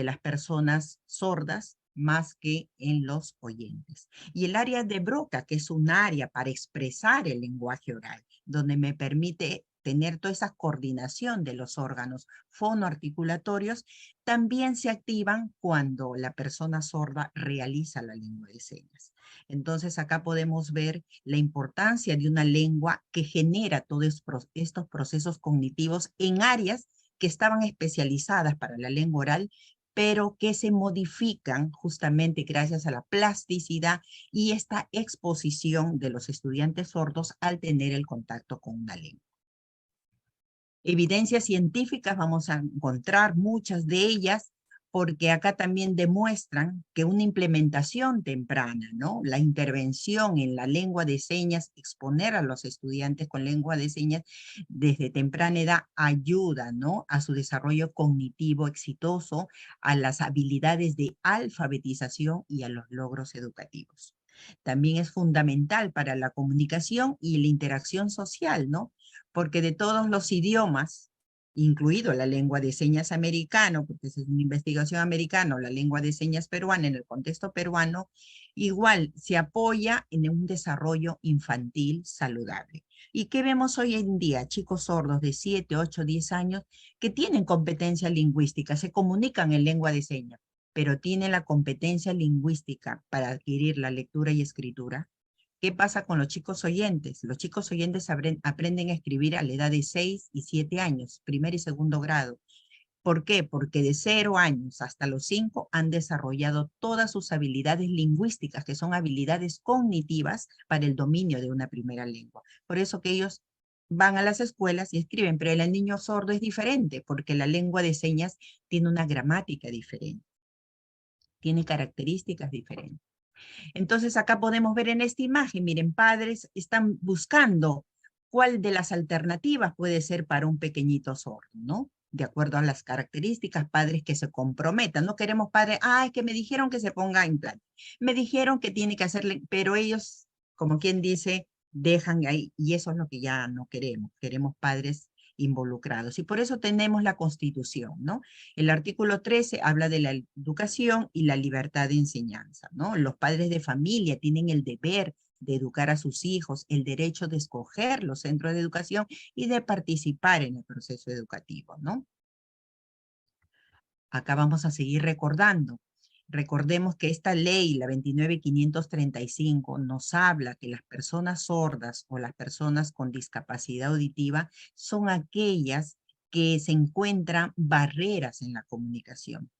E: las personas sordas, más que en los oyentes. Y el área de Broca, que es un área para expresar el lenguaje oral, donde me permite tener toda esa coordinación de los órganos fonoarticulatorios, también se activan cuando la persona sorda realiza la lengua de señas. Entonces acá podemos ver la importancia de una lengua que genera todos estos procesos cognitivos en áreas que estaban especializadas para la lengua oral, pero que se modifican justamente gracias a la plasticidad y esta exposición de los estudiantes sordos al tener el contacto con una lengua. Evidencias científicas vamos a encontrar muchas de ellas, porque acá también demuestran que una implementación temprana, ¿no? La intervención en la lengua de señas, exponer a los estudiantes con lengua de señas desde temprana edad ayuda, ¿no? A su desarrollo cognitivo exitoso, a las habilidades de alfabetización y a los logros educativos. También es fundamental para la comunicación y la interacción social, ¿no? Porque de todos los idiomas, incluido la lengua de señas americano, porque es una investigación americana, o la lengua de señas peruana en el contexto peruano, igual se apoya en un desarrollo infantil saludable. ¿Y qué vemos hoy en día? Chicos sordos de 7, 8, 10 años que tienen competencia lingüística, se comunican en lengua de señas, pero tienen la competencia lingüística para adquirir la lectura y escritura. ¿Qué pasa con los chicos oyentes? Los chicos oyentes aprenden a escribir a la edad de 6 y 7 años, primer y segundo grado. ¿Por qué? Porque de 0 años hasta los 5 han desarrollado todas sus habilidades lingüísticas, que son habilidades cognitivas para el dominio de una primera lengua. Por eso que ellos van a las escuelas y escriben, pero el niño sordo es diferente, porque la lengua de señas tiene una gramática diferente, tiene características diferentes. Entonces acá podemos ver en esta imagen, miren, padres están buscando cuál de las alternativas puede ser para un pequeñito sordo, ¿no? De acuerdo a las características, padres que se comprometan. No queremos padres, ay, que me dijeron que se ponga implante. Me dijeron que tiene que hacerle, pero ellos, como quien dice, dejan ahí, y eso es lo que ya no queremos. Queremos padres involucrados. Y por eso tenemos la Constitución, ¿no? El artículo 13 habla de la educación y la libertad de enseñanza, ¿no? Los padres de familia tienen el deber de educar a sus hijos, el derecho de escoger los centros de educación y de participar en el proceso educativo, ¿no? Acá vamos a seguir recordando. Recordemos que esta ley, la 29.535, nos habla que las personas sordas o las personas con discapacidad auditiva son aquellas que se encuentran barreras en la comunicación,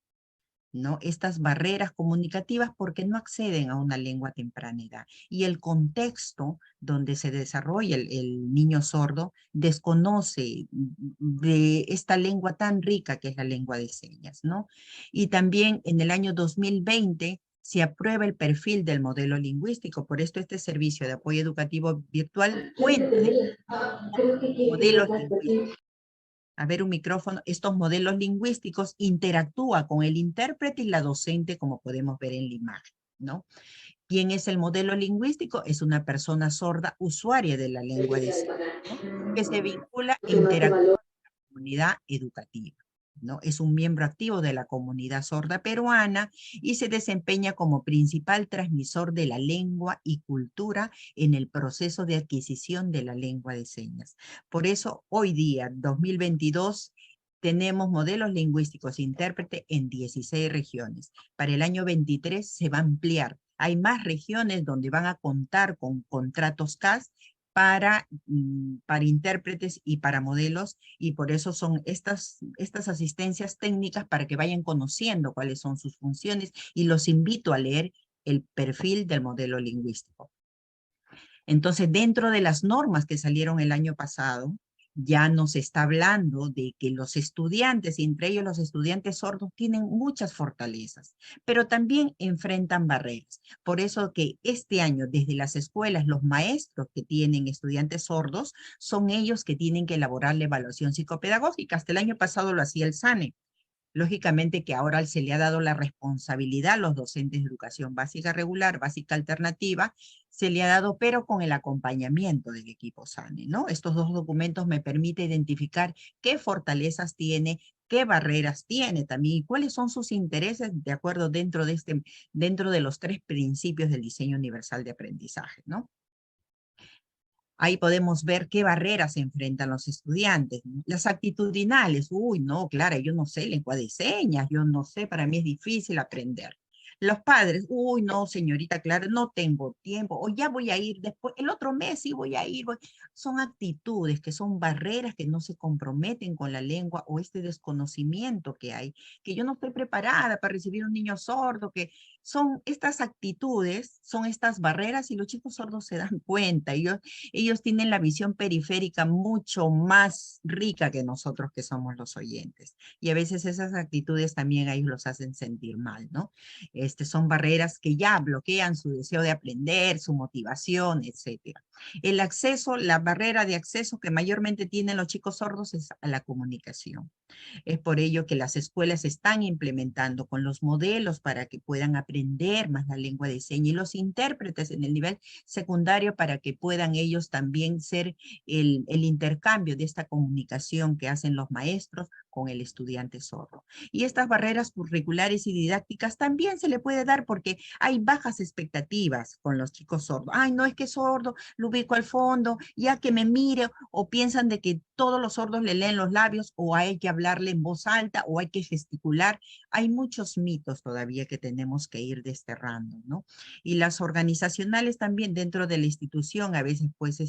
E: ¿no? Estas barreras comunicativas porque no acceden a una lengua a temprana edad. Y el contexto donde se desarrolla el niño sordo desconoce de esta lengua tan rica que es la lengua de señas, ¿no? Y también en el año 2020 se aprueba el perfil del modelo lingüístico. Por esto este servicio de apoyo educativo virtual cuenta con modelos lingüísticos. A ver, un micrófono, estos modelos lingüísticos interactúan con el intérprete y la docente, como podemos ver en la imagen, ¿no? ¿Quién es el modelo lingüístico? Es una persona sorda usuaria de la lengua de señas, ¿no? Que se vincula e interactúa con la comunidad educativa, ¿no? Es un miembro activo de la comunidad sorda peruana y se desempeña como principal transmisor de la lengua y cultura en el proceso de adquisición de la lengua de señas. Por eso, hoy día, 2022, tenemos modelos lingüísticos intérprete en 16 regiones. Para el año 23 se va a ampliar. Hay más regiones donde van a contar con contratos CAS para intérpretes y para modelos, y por eso son estas asistencias técnicas para que vayan conociendo cuáles son sus funciones, y los invito a leer el perfil del modelo lingüístico. Entonces, dentro de las normas que salieron el año pasado, ya nos está hablando de que los estudiantes, y entre ellos los estudiantes sordos, tienen muchas fortalezas, pero también enfrentan barreras. Por eso que este año, desde las escuelas, los maestros que tienen estudiantes sordos, son ellos que tienen que elaborar la evaluación psicopedagógica. Hasta el año pasado lo hacía el SANE. Lógicamente que ahora se le ha dado la responsabilidad a los docentes de educación básica regular, básica alternativa, se le ha dado, pero con el acompañamiento del equipo SANE, ¿no? Estos dos documentos me permiten identificar qué fortalezas tiene, qué barreras tiene también, y cuáles son sus intereses de acuerdo dentro de los 3 principios del diseño universal de aprendizaje, ¿no? Ahí podemos ver qué barreras se enfrentan los estudiantes. Las actitudinales, uy, no, claro, yo no sé lengua de señas, yo no sé, para mí es difícil aprender. Los padres, uy, no, señorita Clara, no tengo tiempo, o ya voy a ir después, el otro mes sí voy a ir. Son actitudes que son barreras que no se comprometen con la lengua o este desconocimiento que hay, que yo no estoy preparada para recibir un niño sordo, que son estas actitudes, son estas barreras y los chicos sordos se dan cuenta. Ellos tienen la visión periférica mucho más rica que nosotros que somos los oyentes. Y a veces esas actitudes también a ellos los hacen sentir mal, ¿no? Son barreras que ya bloquean su deseo de aprender, su motivación, etc. El acceso, la barrera de acceso que mayormente tienen los chicos sordos es a la comunicación. Es por ello que las escuelas están implementando con los modelos para que puedan aprender más la lengua de señas y los intérpretes en el nivel secundario para que puedan ellos también ser el intercambio de esta comunicación que hacen los maestros con el estudiante sordo. Y estas barreras curriculares y didácticas también se le puede dar porque hay bajas expectativas con los chicos sordos. Ay, no, es que es sordo, lo ubico al fondo, ya que me mire, o piensan de que todos los sordos le leen los labios, o hay que hablarle en voz alta, o hay que gesticular. Hay muchos mitos todavía que tenemos que ir desterrando, ¿no? Y las organizacionales también dentro de la institución, a veces pues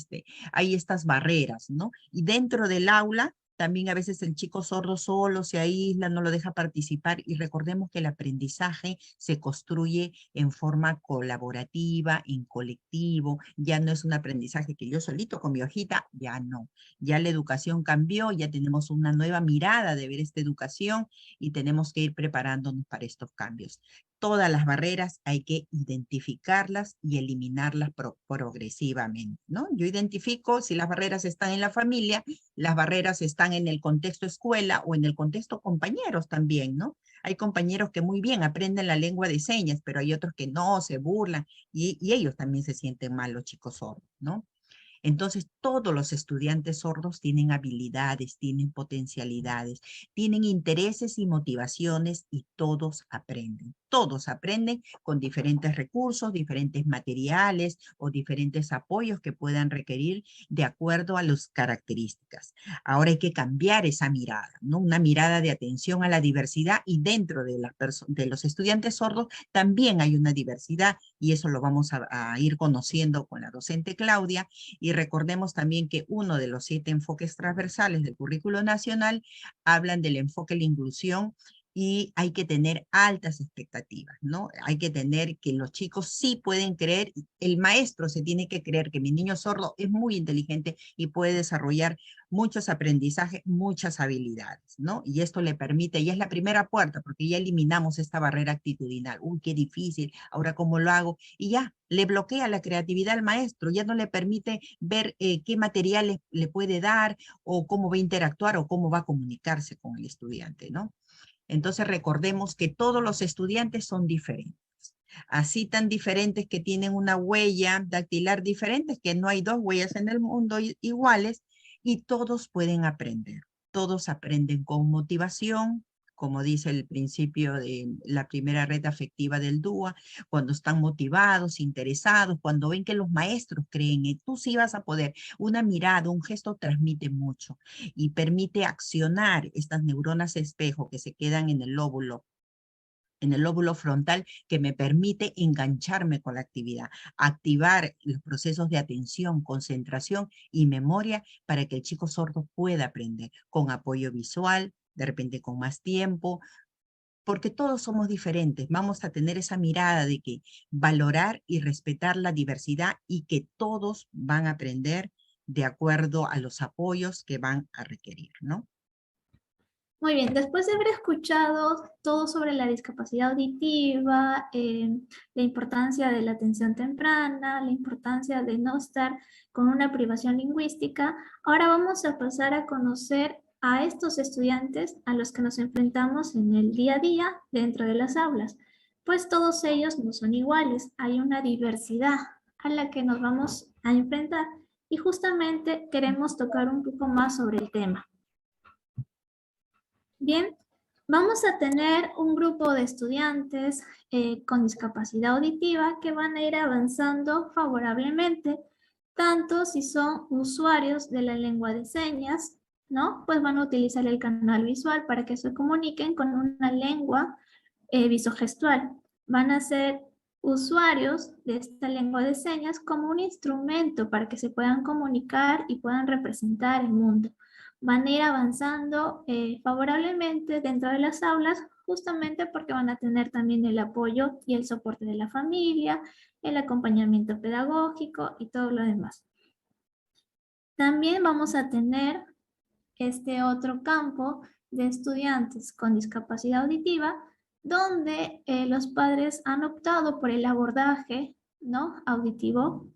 E: hay estas barreras, ¿no? Y dentro del aula, también a veces el chico sordo solo se aísla, no lo deja participar, y recordemos que el aprendizaje se construye en forma colaborativa, en colectivo, ya no es un aprendizaje que yo solito con mi hojita, ya no. Ya la educación cambió, ya tenemos una nueva mirada de ver esta educación y tenemos que ir preparándonos para estos cambios. Todas las barreras hay que identificarlas y eliminarlas progresivamente, ¿no? Yo identifico si las barreras están en la familia, las barreras están en el contexto escuela o en el contexto compañeros también, ¿no? Hay compañeros que muy bien aprenden la lengua de señas, pero hay otros que no, se burlan y ellos también se sienten mal, los chicos sordos, ¿no? Entonces, todos los estudiantes sordos tienen habilidades, tienen potencialidades, tienen intereses y motivaciones y todos aprenden. Todos aprenden con diferentes recursos, diferentes materiales o diferentes apoyos que puedan requerir de acuerdo a las características. Ahora hay que cambiar esa mirada, ¿no? Una mirada de atención a la diversidad, y dentro de los estudiantes sordos también hay una diversidad, y eso lo vamos a ir conociendo con la docente Claudia. Y recordemos también que uno de los 7 enfoques transversales del currículo nacional hablan del enfoque de la inclusión, y hay que tener altas expectativas, ¿no? Hay que tener que los chicos sí pueden creer, el maestro se tiene que creer que mi niño sordo es muy inteligente y puede desarrollar muchos aprendizajes, muchas habilidades, ¿no? Y esto le permite, y es la primera puerta, porque ya eliminamos esta barrera actitudinal. Uy, qué difícil, ahora cómo lo hago, y ya le bloquea la creatividad al maestro, ya no le permite ver qué materiales le puede dar, o cómo va a interactuar, o cómo va a comunicarse con el estudiante, ¿no? Entonces recordemos que todos los estudiantes son diferentes. Así tan diferentes que tienen una huella dactilar diferente, que no hay 2 huellas en el mundo iguales, y todos pueden aprender. Todos aprenden con motivación, como dice el principio de la primera red afectiva del DUA, cuando están motivados, interesados, cuando ven que los maestros creen, tú sí vas a poder. Una mirada, un gesto transmite mucho y permite accionar estas neuronas espejo que se quedan en el lóbulo frontal, que me permite engancharme con la actividad, activar los procesos de atención, concentración y memoria para que el chico sordo pueda aprender con apoyo visual, de repente con más tiempo, porque todos somos diferentes. Vamos a tener esa mirada de que valorar y respetar la diversidad, y que todos van a aprender de acuerdo a los apoyos que van a requerir, ¿no?
H: Muy bien, después de haber escuchado todo sobre la discapacidad auditiva, la importancia de la atención temprana, la importancia de no estar con una privación lingüística, ahora vamos a pasar a conocer a estos estudiantes a los que nos enfrentamos en el día a día dentro de las aulas, pues todos ellos no son iguales, hay una diversidad a la que nos vamos a enfrentar y justamente queremos tocar un poco más sobre el tema. Bien, vamos a tener un grupo de estudiantes con discapacidad auditiva que van a ir avanzando favorablemente, tanto si son usuarios de la lengua de señas, ¿no? Pues van a utilizar el canal visual para que se comuniquen con una lengua visogestual. Van a ser usuarios de esta lengua de señas como un instrumento para que se puedan comunicar y puedan representar el mundo. Van a ir avanzando favorablemente dentro de las aulas, justamente porque van a tener también el apoyo y el soporte de la familia, el acompañamiento pedagógico y todo lo demás. También vamos a tener este otro campo de estudiantes con discapacidad auditiva, donde los padres han optado por el abordaje, ¿no? auditivo,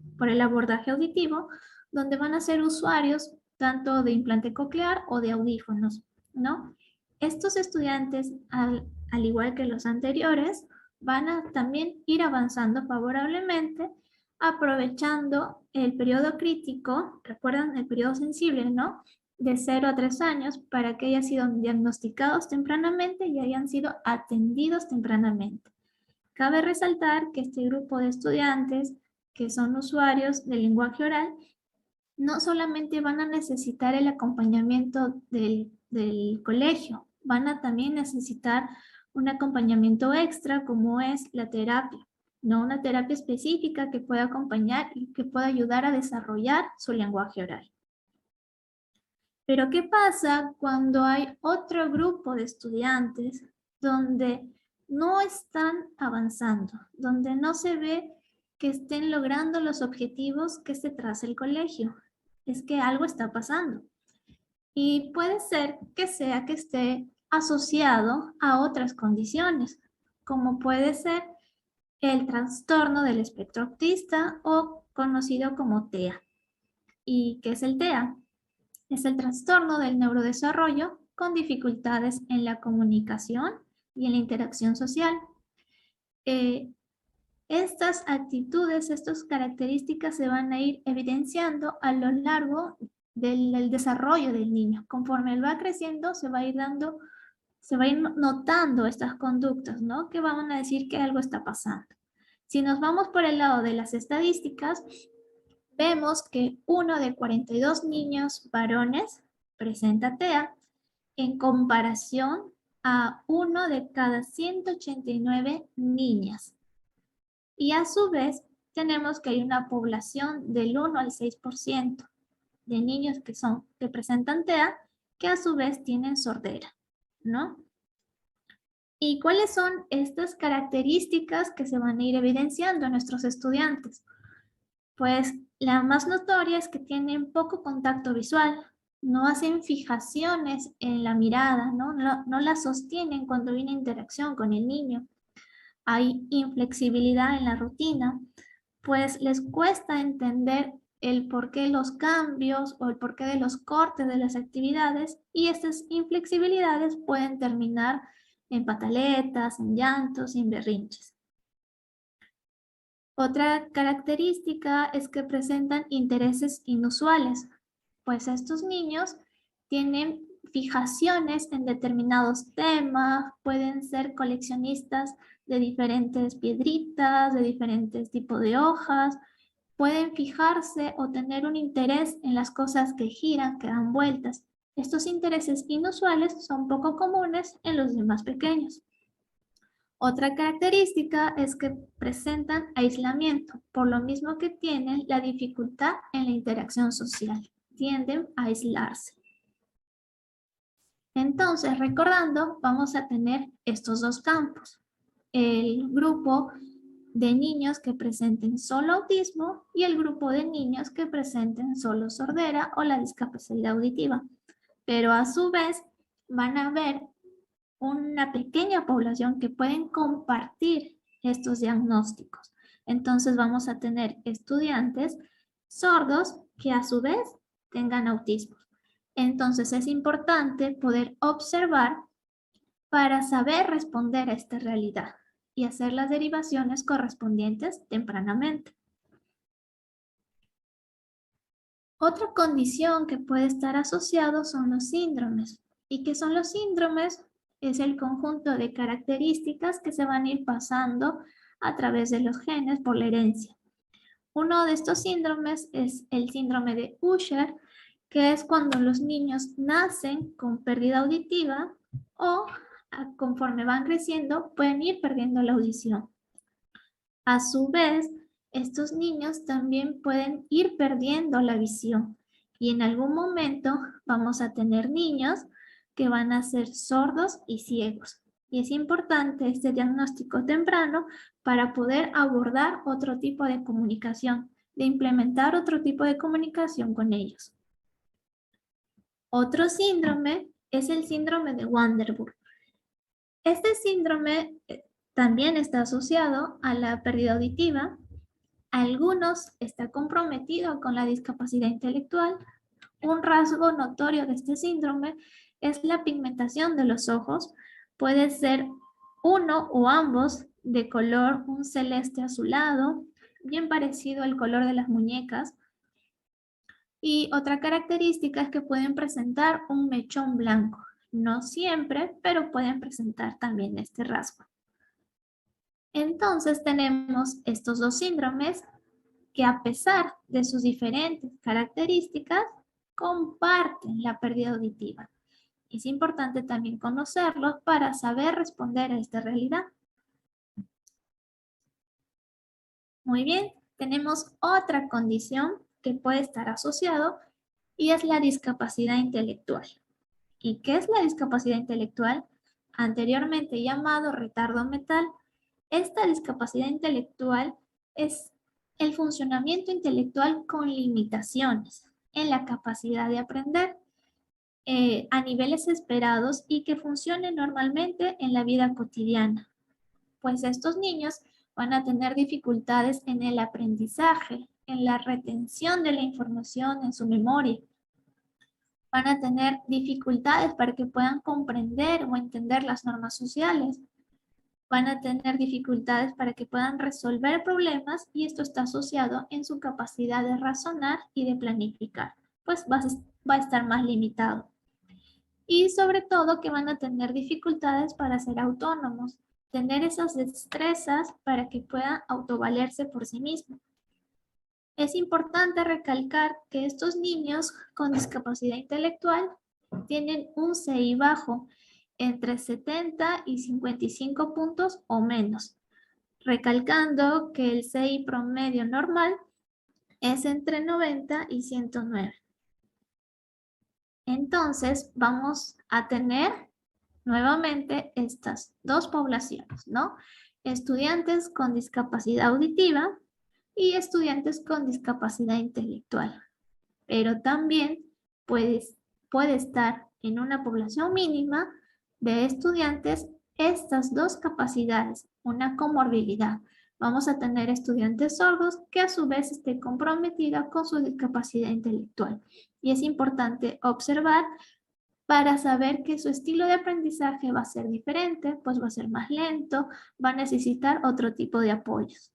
H: donde van a ser usuarios tanto de implante coclear o de audífonos, ¿no? Estos estudiantes, al igual que los anteriores, van a también ir avanzando favorablemente, aprovechando el periodo crítico, recuerdan el periodo sensible, ¿no? De 0 a 3 años, para que hayan sido diagnosticados tempranamente y hayan sido atendidos tempranamente. Cabe resaltar que este grupo de estudiantes que son usuarios del lenguaje oral no solamente van a necesitar el acompañamiento del colegio, van a también necesitar un acompañamiento extra como es la terapia, no una terapia específica que pueda acompañar y que pueda ayudar a desarrollar su lenguaje oral. Pero ¿qué pasa cuando hay otro grupo de estudiantes donde no están avanzando, donde no se ve que estén logrando los objetivos que se traza el colegio? Es que algo está pasando. Y puede ser que sea que esté asociado a otras condiciones, como puede ser el trastorno del espectro autista o conocido como TEA. ¿Y qué es el TEA? Es el trastorno del neurodesarrollo con dificultades en la comunicación y en la interacción social. Estas actitudes, estas características se van a ir evidenciando a lo largo del desarrollo del niño. Conforme él va creciendo, se va a ir notando estas conductas, ¿no? Que van a decir que algo está pasando. Si nos vamos por el lado de las estadísticas, vemos que 1 de 42 niños varones presenta TEA en comparación a 1 de cada 189 niñas. Y a su vez tenemos que hay una población del 1 al 6% de niños que presentan TEA que a su vez tienen sordera, ¿no? ¿Y cuáles son estas características que se van a ir evidenciando en nuestros estudiantes? Pues la más notoria es que tienen poco contacto visual, no hacen fijaciones en la mirada, no la sostienen cuando hay una interacción con el niño. Hay inflexibilidad en la rutina, pues les cuesta entender el porqué de los cambios o el porqué de los cortes de las actividades, y estas inflexibilidades pueden terminar en pataletas, en llantos y en berrinches. Otra característica es que presentan intereses inusuales, pues estos niños tienen fijaciones en determinados temas, pueden ser coleccionistas de diferentes piedritas, de diferentes tipos de hojas, pueden fijarse o tener un interés en las cosas que giran, que dan vueltas. Estos intereses inusuales son poco comunes en los demás pequeños. Otra característica es que presentan aislamiento, por lo mismo que tienen la dificultad en la interacción social, tienden a aislarse. Entonces, recordando, vamos a tener estos dos campos. El grupo de niños que presenten solo autismo y el grupo de niños que presenten solo sordera o la discapacidad auditiva. Pero a su vez van a ver una pequeña población que pueden compartir estos diagnósticos. Entonces vamos a tener estudiantes sordos que a su vez tengan autismo. Entonces es importante poder observar para saber responder a esta realidad y hacer las derivaciones correspondientes tempranamente. Otra condición que puede estar asociado son los síndromes. ¿Y qué son los síndromes? Es el conjunto de características que se van a ir pasando a través de los genes por la herencia. Uno de estos síndromes es el síndrome de Usher, que es cuando los niños nacen con pérdida auditiva o conforme van creciendo pueden ir perdiendo la audición. A su vez, estos niños también pueden ir perdiendo la visión y en algún momento vamos a tener niños que van a ser sordos y ciegos. Y es importante este diagnóstico temprano para poder abordar otro tipo de comunicación, de implementar otro tipo de comunicación con ellos. Otro síndrome es el síndrome de Waardenburg. Este síndrome también está asociado a la pérdida auditiva. Algunos está comprometido con la discapacidad intelectual. Un rasgo notorio de este síndrome es la pigmentación de los ojos. Puede ser uno o ambos de color un celeste azulado, bien parecido al color de las muñecas. Y otra característica es que pueden presentar un mechón blanco. No siempre, pero pueden presentar también este rasgo. Entonces tenemos estos dos síndromes que a pesar de sus diferentes características, comparten la pérdida auditiva. Es importante también conocerlos para saber responder a esta realidad. Muy bien, tenemos otra condición que puede estar asociado y es la discapacidad intelectual. ¿Y qué es la discapacidad intelectual? Anteriormente llamado retardo mental. Esta discapacidad intelectual es el funcionamiento intelectual con limitaciones en la capacidad de aprender a niveles esperados y que funcione normalmente en la vida cotidiana. Pues estos niños van a tener dificultades en el aprendizaje, en la retención de la información en su memoria. Van a tener dificultades para que puedan comprender o entender las normas sociales. Van a tener dificultades para que puedan resolver problemas y esto está asociado en su capacidad de razonar y de planificar, pues va a estar más limitado. Y sobre todo que van a tener dificultades para ser autónomos, tener esas destrezas para que puedan autovalerse por sí mismos. Es importante recalcar que estos niños con discapacidad intelectual tienen un CI bajo, entre 70 y 55 puntos o menos, recalcando que el CI promedio normal es entre 90 y 109. Entonces vamos a tener nuevamente estas dos poblaciones, ¿no? Estudiantes con discapacidad auditiva y estudiantes con discapacidad intelectual. Pero también puede estar en una población mínima de estudiantes estas dos capacidades, una comorbilidad. Vamos a tener estudiantes sordos que a su vez estén comprometidos con su discapacidad intelectual. Y es importante observar para saber que su estilo de aprendizaje va a ser diferente, pues va a ser más lento, va a necesitar otro tipo de apoyos.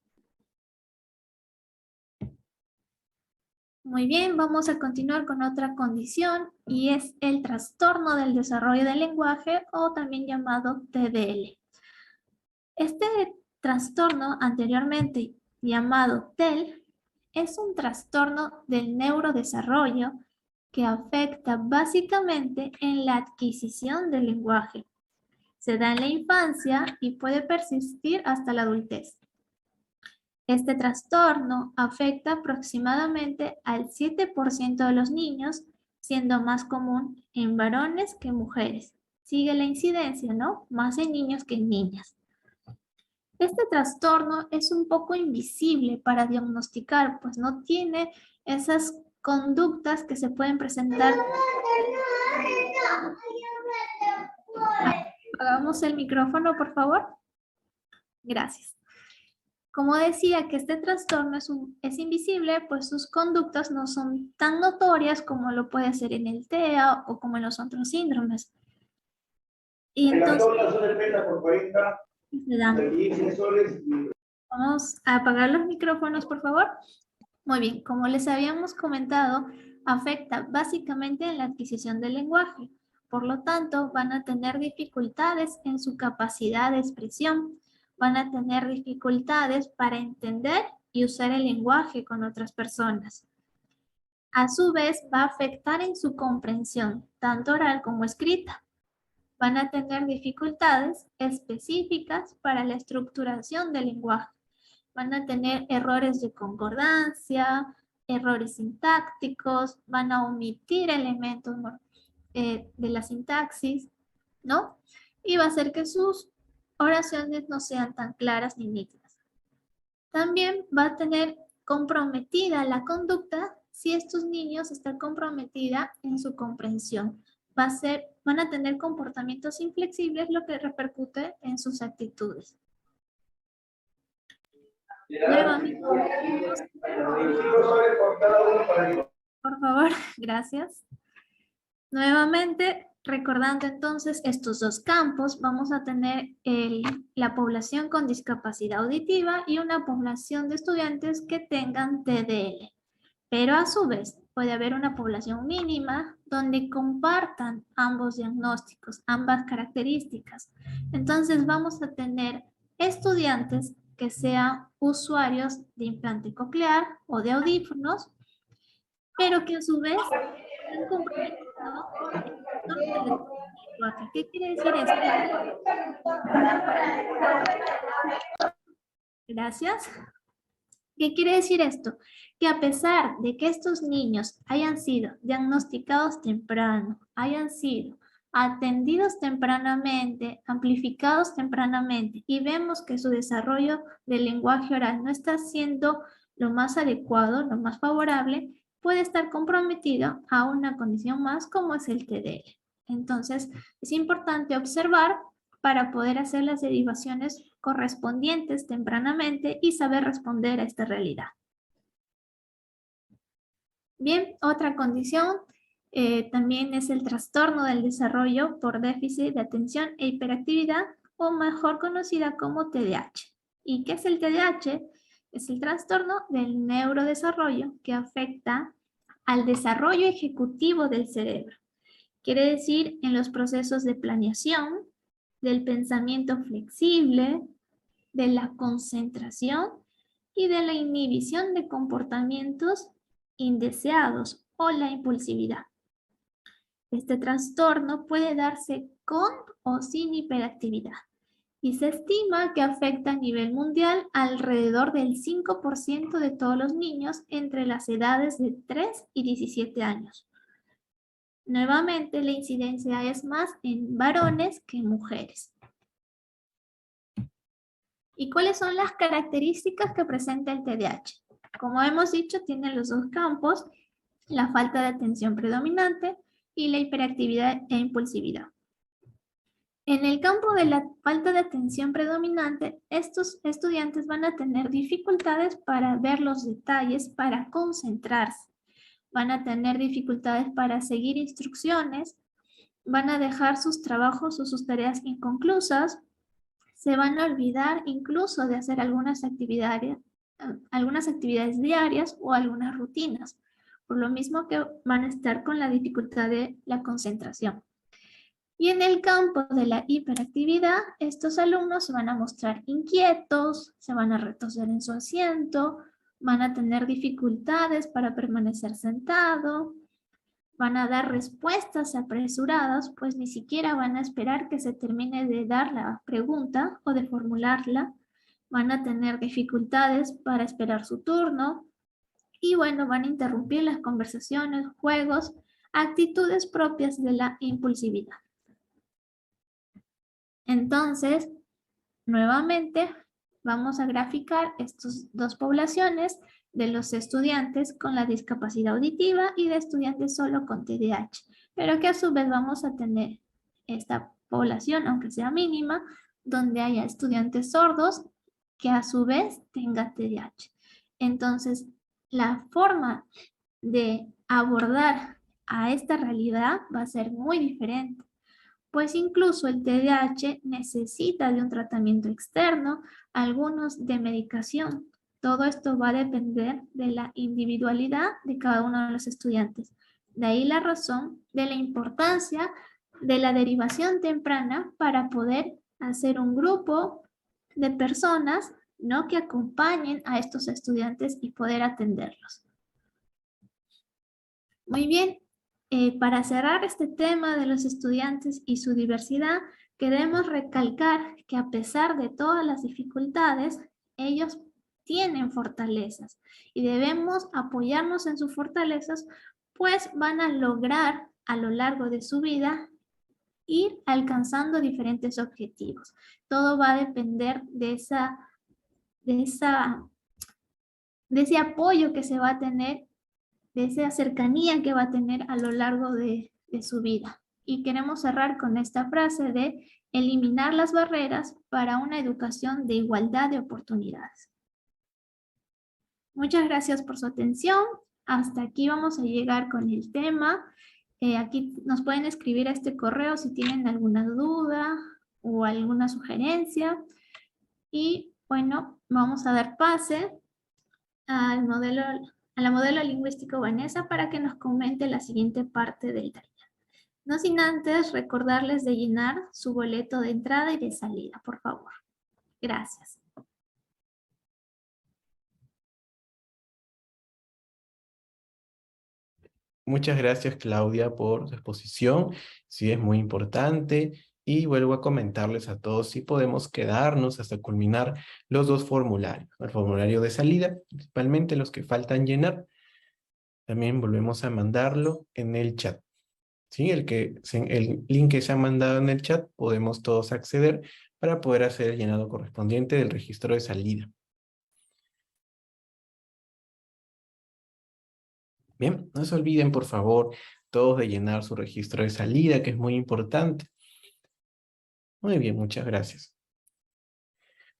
H: Muy bien, vamos a continuar con otra condición y es el trastorno del desarrollo del lenguaje o también llamado TDL. Este trastorno anteriormente llamado TEL es un trastorno del neurodesarrollo que afecta básicamente en la adquisición del lenguaje. Se da en la infancia y puede persistir hasta la adultez. Este trastorno afecta aproximadamente al 7% de los niños, siendo más común en varones que en mujeres. Sigue la incidencia, ¿no? Más en niños que en niñas. Este trastorno es un poco invisible para diagnosticar, pues no tiene esas conductas que se pueden presentar. Apagamos el micrófono, por favor. Gracias. Como decía que este trastorno es invisible, pues sus conductas no son tan notorias como lo puede ser en el TEA o como en los otros síndromes. Y entonces, vamos a apagar los micrófonos, por favor. Muy bien, como les habíamos comentado, afecta básicamente en la adquisición del lenguaje. Por lo tanto, van a tener dificultades en su capacidad de expresión. Van a tener dificultades para entender y usar el lenguaje con otras personas. A su vez, va a afectar en su comprensión, tanto oral como escrita. Van a tener dificultades específicas para la estructuración del lenguaje. Van a tener errores de concordancia, errores sintácticos, van a omitir elementos de la sintaxis, ¿no? Y va a hacer que sus oraciones no sean tan claras ni nítidas. También va a tener comprometida la conducta si estos niños están comprometida en su comprensión. Van a tener comportamientos inflexibles, lo que repercute en sus actitudes. Por favor, gracias. Nuevamente, recordando entonces estos dos campos, vamos a tener la población con discapacidad auditiva y una población de estudiantes que tengan TDL. Pero a su vez, puede haber una población mínima donde compartan ambos diagnósticos, ambas características. Entonces vamos a tener estudiantes que sean usuarios de implante coclear o de audífonos, pero que a su vez están comprometidos con el trastorno del lenguaje. ¿Qué quiere decir esto? Gracias. ¿Qué quiere decir esto? Que a pesar de que estos niños hayan sido diagnosticados temprano, hayan sido atendidos tempranamente, amplificados tempranamente, y vemos que su desarrollo del lenguaje oral no está siendo lo más adecuado, lo más favorable, puede estar comprometido a una condición más como es el TDL. Entonces, es importante observar para poder hacer las derivaciones correspondientes tempranamente y saber responder a esta realidad. Bien, otra condición también es el trastorno del desarrollo por déficit de atención e hiperactividad, o mejor conocida como TDAH. ¿Y qué es el TDAH? Es el trastorno del neurodesarrollo que afecta al desarrollo ejecutivo del cerebro. Quiere decir en los procesos de planeación, del pensamiento flexible, de la concentración y de la inhibición de comportamientos indeseados o la impulsividad. Este trastorno puede darse con o sin hiperactividad y se estima que afecta a nivel mundial alrededor del 5% de todos los niños entre las edades de 3 y 17 años. Nuevamente, la incidencia es más en varones que en mujeres. ¿Y cuáles son las características que presenta el TDAH? Como hemos dicho, tiene los dos campos, la falta de atención predominante y la hiperactividad e impulsividad. En el campo de la falta de atención predominante, estos estudiantes van a tener dificultades para ver los detalles, para concentrarse. Van a tener dificultades para seguir instrucciones, van a dejar sus trabajos o sus tareas inconclusas, se van a olvidar incluso de hacer algunas actividades diarias o algunas rutinas, por lo mismo que van a estar con la dificultad de la concentración. Y en el campo de la hiperactividad, estos alumnos se van a mostrar inquietos, se van a retorcer en su asiento, van a tener dificultades para permanecer sentado, van a dar respuestas apresuradas, pues ni siquiera van a esperar que se termine de dar la pregunta o de formularla. Van a tener dificultades para esperar su turno. Y bueno, van a interrumpir las conversaciones, juegos, actitudes propias de la impulsividad. Entonces, nuevamente, Vamos a graficar estas dos poblaciones de los estudiantes con la discapacidad auditiva y de estudiantes solo con TDAH, pero que a su vez vamos a tener esta población, aunque sea mínima, donde haya estudiantes sordos que a su vez tengan TDAH. Entonces, la forma de abordar a esta realidad va a ser muy diferente, pues incluso el TDAH necesita de un tratamiento externo, algunos de medicación. Todo esto va a depender de la individualidad de cada uno de los estudiantes. De ahí la razón de la importancia de la derivación temprana para poder hacer un grupo de personas, ¿no?, que acompañen a estos estudiantes y poder atenderlos. Muy bien, para cerrar este tema de los estudiantes y su diversidad, queremos recalcar que a pesar de todas las dificultades, ellos tienen fortalezas y debemos apoyarnos en sus fortalezas, pues van a lograr a lo largo de su vida ir alcanzando diferentes objetivos. Todo va a depender de ese apoyo que se va a tener, de esa cercanía que va a tener a lo largo de su vida. Y queremos cerrar con esta frase de eliminar las barreras para una educación de igualdad de oportunidades. Muchas gracias por su atención. Hasta aquí vamos a llegar con el tema. Aquí nos pueden escribir a este correo si tienen alguna duda o alguna sugerencia. Y bueno, vamos a dar pase a la modelo lingüístico Vanessa para que nos comente la siguiente parte del taller. No sin antes recordarles de llenar su boleto de entrada y de salida, por favor. Gracias.
G: Muchas gracias, Claudia, por su exposición. Sí, es muy importante. Y vuelvo a comentarles a todos si podemos quedarnos hasta culminar los dos formularios. El formulario de salida, principalmente los que faltan llenar. También volvemos a mandarlo en el chat. ¿Sí? El link que se ha mandado en el chat podemos todos acceder para poder hacer el llenado correspondiente del registro de salida. Bien, no se olviden, por favor, todos de llenar su registro de salida, que es muy importante. Muy bien, muchas gracias.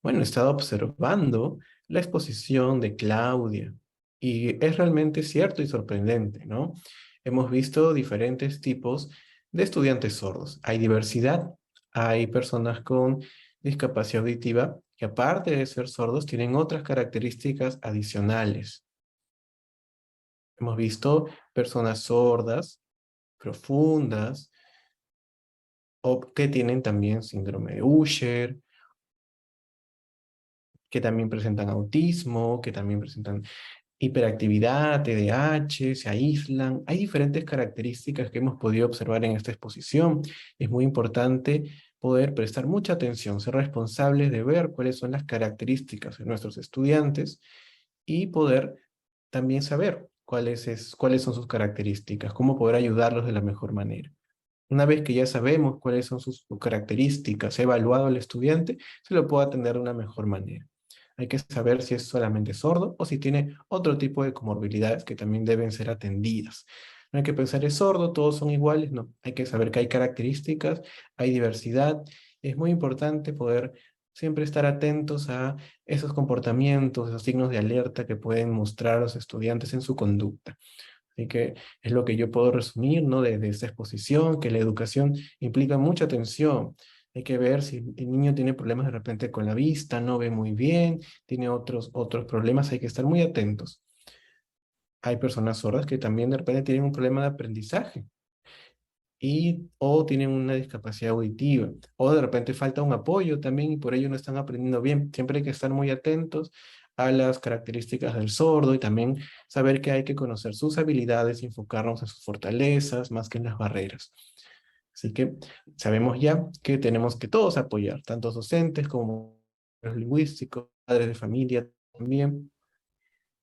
G: Bueno, he estado observando la exposición de Claudia y es realmente cierto y sorprendente, ¿no? Hemos visto diferentes tipos de estudiantes sordos. Hay diversidad, hay personas con discapacidad auditiva que aparte de ser sordos tienen otras características adicionales. Hemos visto personas sordas, profundas, o que tienen también síndrome de Usher, que también presentan autismo, que también presentan hiperactividad, TDAH, se aíslan. Hay diferentes características que hemos podido observar en esta exposición. Es muy importante poder prestar mucha atención, ser responsables de ver cuáles son las características de nuestros estudiantes y poder también saber cuáles son sus características, cómo poder ayudarlos de la mejor manera. Una vez que ya sabemos cuáles son sus características, evaluado al estudiante, se lo puede atender de una mejor manera. Hay que saber si es solamente sordo o si tiene otro tipo de comorbilidades que también deben ser atendidas. No hay que pensar es sordo, todos son iguales, no. Hay que saber que hay características, hay diversidad. Es muy importante poder siempre estar atentos a esos comportamientos, esos signos de alerta que pueden mostrar a los estudiantes en su conducta. Así que es lo que yo puedo resumir, ¿no? Desde esta exposición, que la educación implica mucha atención. Hay que ver si el niño tiene problemas de repente con la vista, no ve muy bien, tiene otros problemas, hay que estar muy atentos. Hay personas sordas que también de repente tienen un problema de aprendizaje o tienen una discapacidad auditiva, o de repente falta un apoyo también y por ello no están aprendiendo bien. Siempre hay que estar muy atentos a las características del sordo y también saber que hay que conocer sus habilidades y enfocarnos en sus fortalezas más que en las barreras. Así que sabemos ya que tenemos que todos apoyar, tanto docentes como los lingüísticos, padres de familia también.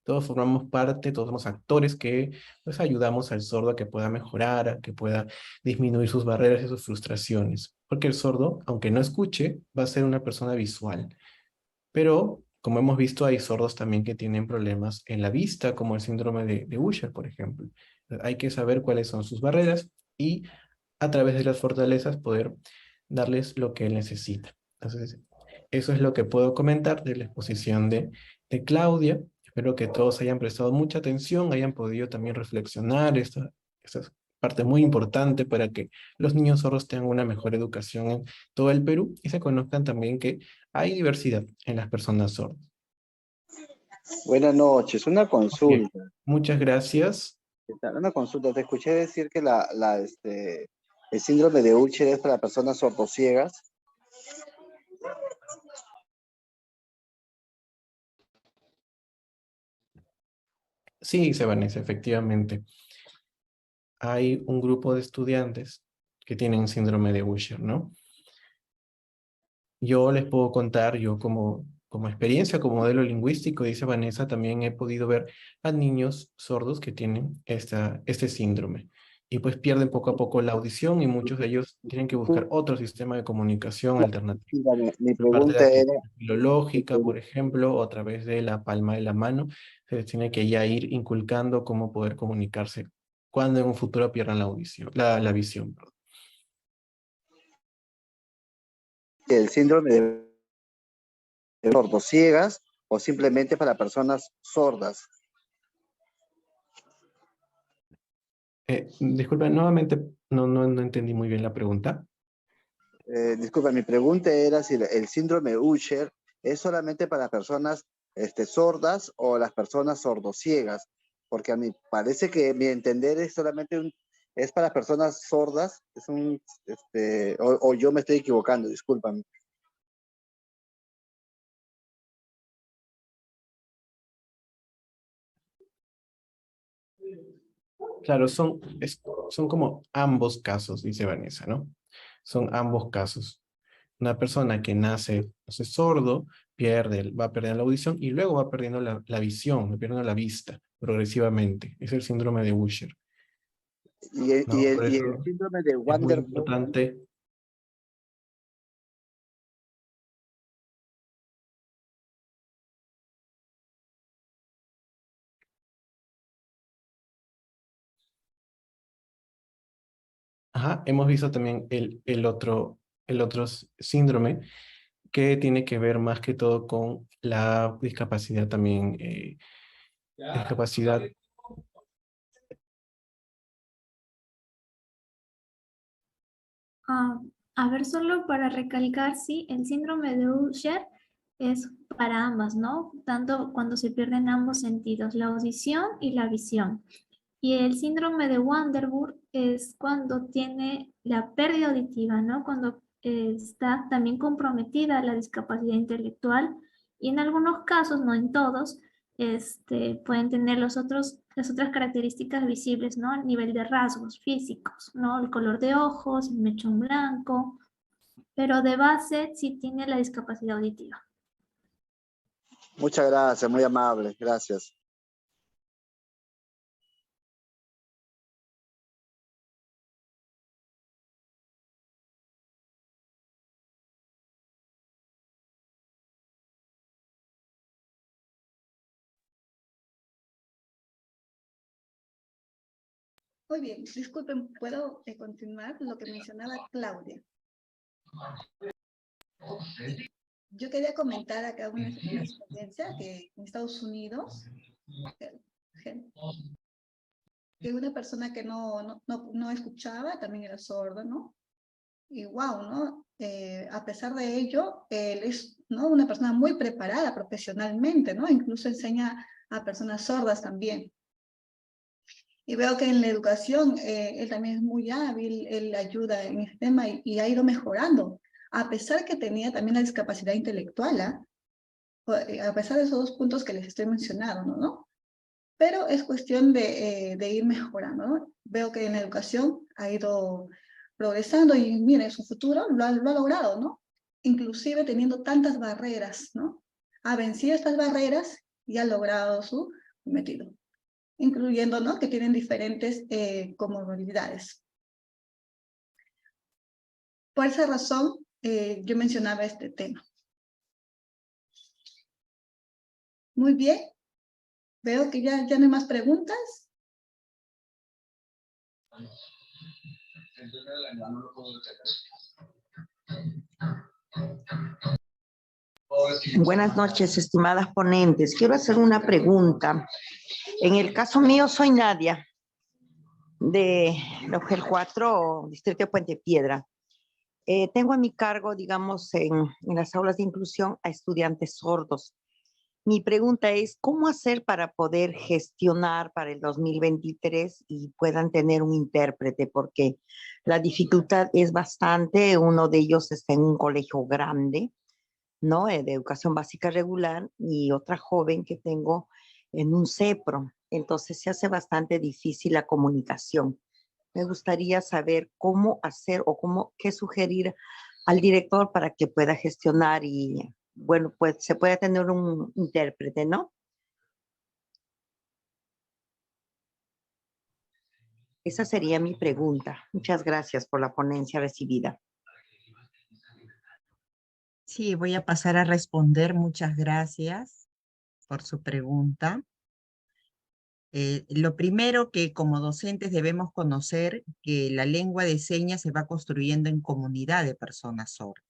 G: Todos formamos parte, todos somos actores que pues, ayudamos al sordo a que pueda mejorar, a que pueda disminuir sus barreras y sus frustraciones. Porque el sordo, aunque no escuche, va a ser una persona visual. Pero, como hemos visto, hay sordos también que tienen problemas en la vista, como el síndrome de Usher, por ejemplo. Hay que saber cuáles son sus barreras y a través de las fortalezas poder darles lo que él necesita. Entonces, eso es lo que puedo comentar de la exposición de Claudia. Espero que todos hayan prestado mucha atención, hayan podido también reflexionar. Esta es parte muy importante para que los niños sordos tengan una mejor educación en todo el Perú y se conozcan también que hay diversidad en las personas sordas.
I: Buenas noches, una
G: Bien,
I: consulta.
G: muchas gracias.
I: ¿Qué tal? Una consulta. Te escuché decir que el síndrome de Usher es para personas sordociegas.
G: Sí, Vanessa, efectivamente. Hay un grupo de estudiantes que tienen síndrome de Usher, ¿no? Yo les puedo contar, yo como experiencia, como modelo lingüístico, dice Vanessa, también he podido ver a niños sordos que tienen este síndrome. Y pues pierden poco a poco la audición y muchos de ellos tienen que buscar otro sistema de comunicación alternativo.
I: Mi
G: Por parte de la
I: pregunta era,
G: actividad filológica, por ejemplo, o a través de la palma de la mano, se les tiene que ya ir inculcando cómo poder comunicarse cuando en un futuro pierdan la audición, la visión, perdón.
I: ¿el síndrome de sordociegas o simplemente para personas sordas?
G: Disculpa, nuevamente no entendí muy bien la pregunta.
I: Disculpa, mi pregunta era si el síndrome Usher es solamente para personas sordas o las personas sordociegas, porque a mí parece que mi entender es solamente es para personas sordas, o yo me estoy equivocando, discúlpame.
G: Claro, son como ambos casos, dice Vanessa, ¿no? Son ambos casos. Una persona que nace, no sé, sordo, va perdiendo la audición y luego va perdiendo la visión, va perdiendo la vista progresivamente. Es el síndrome de Usher, ¿no? Por
I: Y el
G: eso
I: síndrome de
G: es muy
I: Wanderburg,
G: importante. Ajá, hemos visto también el otro síndrome que tiene que ver más que todo con la discapacidad también, discapacidad.
H: Ah, a ver, solo para recalcar, sí, el síndrome de Usher es para ambas, ¿no? Tanto cuando se pierden ambos sentidos, la audición y la visión. Y el síndrome de Wanderburg es cuando tiene la pérdida auditiva, ¿no? Cuando está también comprometida la discapacidad intelectual y en algunos casos, no en todos, pueden tener las otras características visibles, ¿no? A nivel de rasgos físicos, ¿no? El color de ojos, el mechón blanco, pero de base sí tiene la discapacidad auditiva.
I: muchas gracias, muy amable, gracias.
C: Muy bien, disculpen, ¿puedo continuar lo que mencionaba Claudia? Yo quería comentar acá una experiencia que en Estados Unidos, que una persona que no escuchaba también era sorda, ¿no? Y wow, ¿no? A pesar de ello, él es, ¿no?, una persona muy preparada profesionalmente, ¿no? Incluso enseña a personas sordas también. Y veo que en la educación él también es muy hábil, él ayuda en este tema y ha ido mejorando, a pesar que tenía también la discapacidad intelectual, ¿ah? A pesar de esos dos puntos que les estoy mencionando, ¿no? Pero es cuestión de ir mejorando, ¿no? Veo que en la educación ha ido progresando y mire, su futuro lo ha logrado, ¿no? Inclusive teniendo tantas barreras, ¿no? Ha vencido estas barreras y ha logrado su cometido, incluyendo, ¿no?, que tienen diferentes comorbilidades. Por esa razón, yo mencionaba este tema. Muy bien. Veo que ya no hay más preguntas.
J: Buenas noches, estimadas ponentes. Quiero hacer una pregunta. En el caso mío, soy Nadia, de Logel 4, Distrito de Puente Piedra. Tengo a mi cargo, digamos, en las aulas de inclusión a estudiantes sordos. Mi pregunta es, ¿cómo hacer para poder gestionar para el 2023 y puedan tener un intérprete? Porque la dificultad es bastante. Uno de ellos está en un colegio grande, ¿no? De educación básica regular, y otra joven que tengo en un CEPRO. Entonces se hace bastante difícil la comunicación. Me gustaría saber cómo hacer o qué sugerir al director para que pueda gestionar y, bueno, pues se pueda tener un intérprete, ¿no? Esa sería mi pregunta. Muchas gracias por la ponencia recibida.
E: Sí, voy a pasar a responder. Muchas gracias por su pregunta. Lo primero que como docentes debemos conocer que la lengua de señas se va construyendo en comunidad de personas sordas.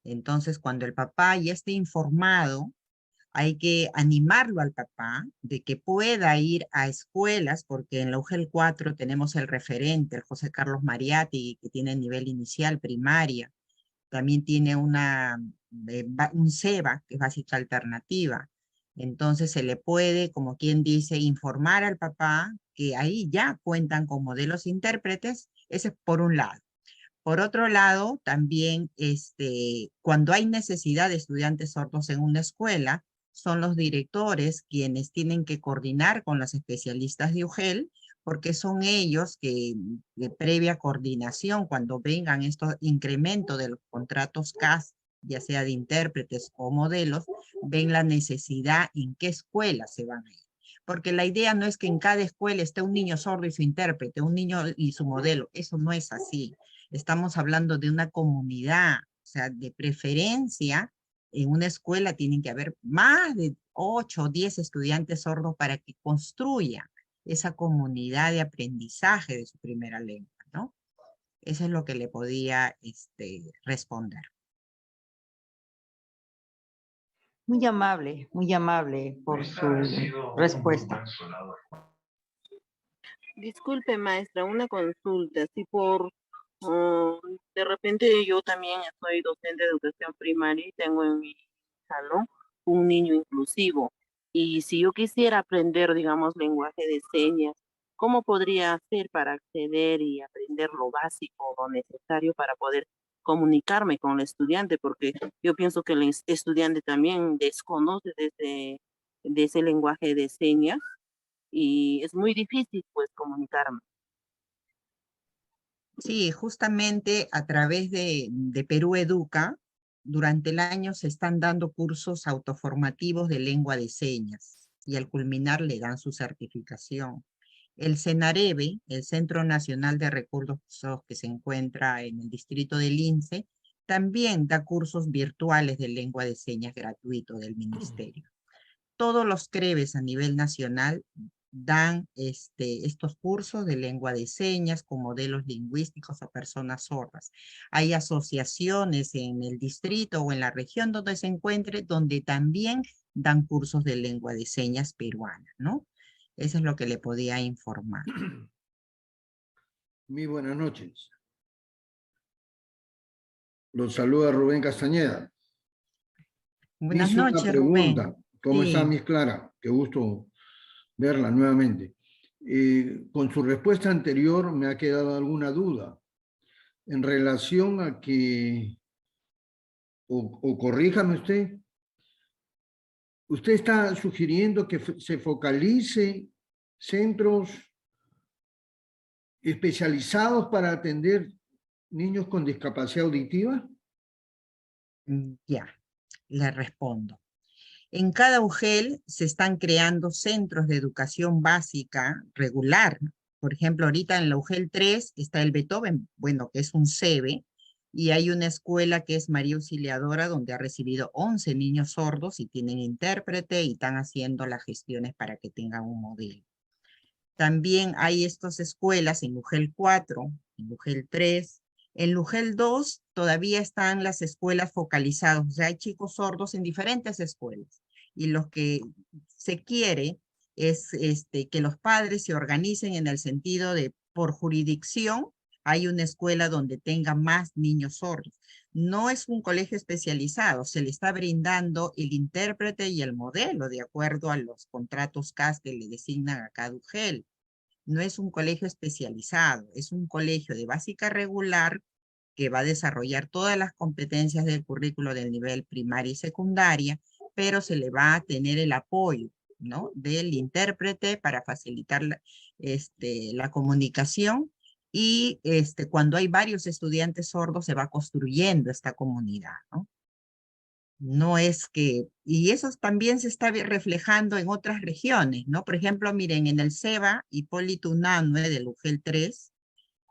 E: Entonces, cuando el papá ya esté informado, hay que animarlo al papá de que pueda ir a escuelas, porque en la UGEL 4 tenemos el referente, el José Carlos Mariatti, que tiene nivel inicial, primaria. También tiene un SEBA, que es básica alternativa. Entonces se le puede, como quien dice, informar al papá que ahí ya cuentan con modelos intérpretes. Ese es por un lado. Por otro lado, también cuando hay necesidad de estudiantes sordos en una escuela, son los directores quienes tienen que coordinar con los especialistas de UGEL, porque son ellos que de previa coordinación, cuando vengan estos incrementos de los contratos CAS, ya sea de intérpretes o modelos, ven la necesidad en qué escuela se van a ir. Porque la idea no es que en cada escuela esté un niño sordo y su intérprete, un niño y su modelo. Eso no es así. Estamos hablando de una comunidad, o sea, de preferencia, en una escuela tienen que haber más de 8 o 10 estudiantes sordos para que construyan esa comunidad de aprendizaje de su primera lengua, ¿no? Eso es lo que le podía responder.
J: Muy amable por su respuesta.
K: Disculpe, maestra, una consulta. Si de repente yo también soy docente de educación primaria y tengo en mi salón un niño inclusivo. Y si yo quisiera aprender, digamos, lenguaje de señas, ¿cómo podría hacer para acceder y aprender lo básico, lo necesario para poder comunicarme con el estudiante? Porque yo pienso que el estudiante también desconoce de ese lenguaje de señas y es muy difícil pues comunicarme.
E: Sí, justamente a través de Perú Educa, durante el año se están dando cursos autoformativos de lengua de señas y al culminar le dan su certificación. El CENAREBE, el Centro Nacional de Recursos que se encuentra en el distrito del Lince, también da cursos virtuales de lengua de señas gratuitos del ministerio. Todos los CREBES a nivel nacional dan estos cursos de lengua de señas con modelos lingüísticos a personas sordas. Hay asociaciones en el distrito o en la región donde se encuentre, donde también dan cursos de lengua de señas peruana, ¿no? Eso es lo que le podía informar.
L: Muy buenas noches. Los saluda Rubén Castañeda.
E: Buenas
L: Hice
E: noches,
L: una pregunta.
E: Rubén.
L: ¿Cómo
E: Sí.
L: está, Miss Clara? Qué gusto verla nuevamente. Con su respuesta anterior me ha quedado alguna duda en relación a que, o corríjame usted está sugiriendo que se focalice centros especializados para atender niños con discapacidad auditiva.
E: Ya, le respondo. En cada UGEL se están creando centros de educación básica regular. Por ejemplo, ahorita en la UGEL 3 está el Beethoven, bueno, que es un CEBE, y hay una escuela que es María Auxiliadora, donde ha recibido 11 niños sordos y tienen intérprete y están haciendo las gestiones para que tengan un modelo. También hay estas escuelas en Lugel 4, en Lugel 3, en Lugel 2 todavía están las escuelas focalizadas, o sea, hay chicos sordos en diferentes escuelas. Y lo que se quiere es que los padres se organicen en el sentido de, por jurisdicción, hay una escuela donde tenga más niños sordos. No es un colegio especializado, se le está brindando el intérprete y el modelo de acuerdo a los contratos CAS que le designan a cada UGEL. No es un colegio especializado, es un colegio de básica regular que va a desarrollar todas las competencias del currículo del nivel primaria y secundaria, pero se le va a tener el apoyo, ¿no?, del intérprete para facilitar la comunicación y cuando hay varios estudiantes sordos se va construyendo esta comunidad, ¿no? No es que, y eso también se está reflejando en otras regiones, ¿no? Por ejemplo, miren, en el CEBA, Hipólito Unanue del UGEL 3,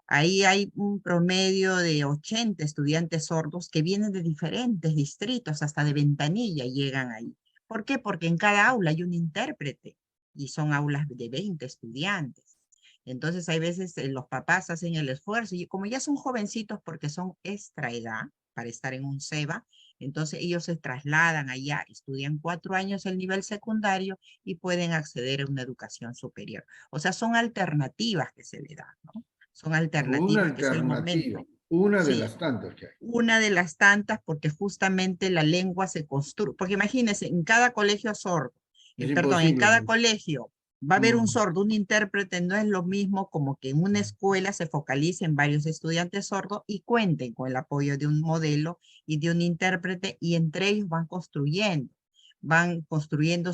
E: ahí hay un promedio de 80 estudiantes sordos que vienen de diferentes distritos, hasta de Ventanilla llegan ahí. ¿Por qué? Porque en cada aula hay un intérprete y son aulas de 20 estudiantes. Entonces hay veces los papás hacen el esfuerzo y como ya son jovencitos porque son extra edad para estar en un CEBA, entonces ellos se trasladan allá, estudian 4 años el nivel secundario y pueden acceder a una educación superior. O sea, son alternativas que se le dan, ¿no? Son alternativas que es el momento.
L: Una de
E: Sí,
L: las tantas que hay.
E: una de las tantas porque justamente la lengua se construye, porque imagínense, en cada colegio sordo,
L: Es
E: perdón, en
L: imposible,
E: cada
L: pues.
E: colegio va a haber un sordo, un intérprete, no es lo mismo como que en una escuela se focalicen varios estudiantes sordos y cuenten con el apoyo de un modelo y de un intérprete y entre ellos van construyendo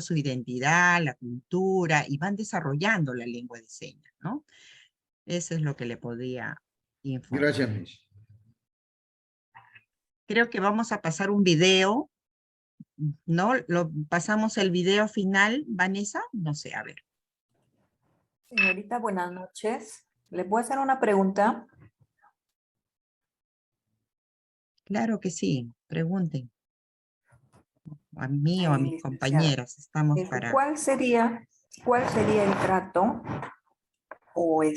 E: su identidad, la cultura y van desarrollando la lengua de señas, ¿no? Eso es lo que le podía informar.
L: Gracias, Miss.
E: Creo que vamos a pasar un video, ¿no? Pasamos el video final, Vanessa, no sé, a ver.
M: Señorita, buenas noches. ¿Le puedo hacer una pregunta?
E: Claro que sí, pregunten. A mí o a mis
M: Licenciada.
E: compañeras, estamos para...
M: ¿Cuál sería el trato o cuál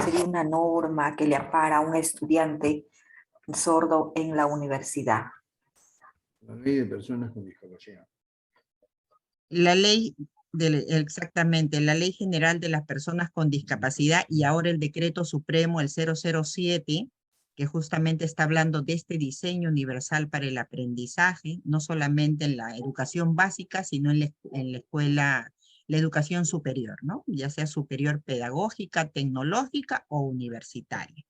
M: sería una norma que le ampara a un estudiante sordo en la universidad?
L: La ley de personas con discapacidad.
E: La ley, exactamente, la Ley General de las Personas con Discapacidad y ahora el Decreto Supremo, el 007, que justamente está hablando de este diseño universal para el aprendizaje, no solamente en la educación básica, sino en la escuela, la educación superior, ¿no? Ya sea superior pedagógica, tecnológica o universitaria.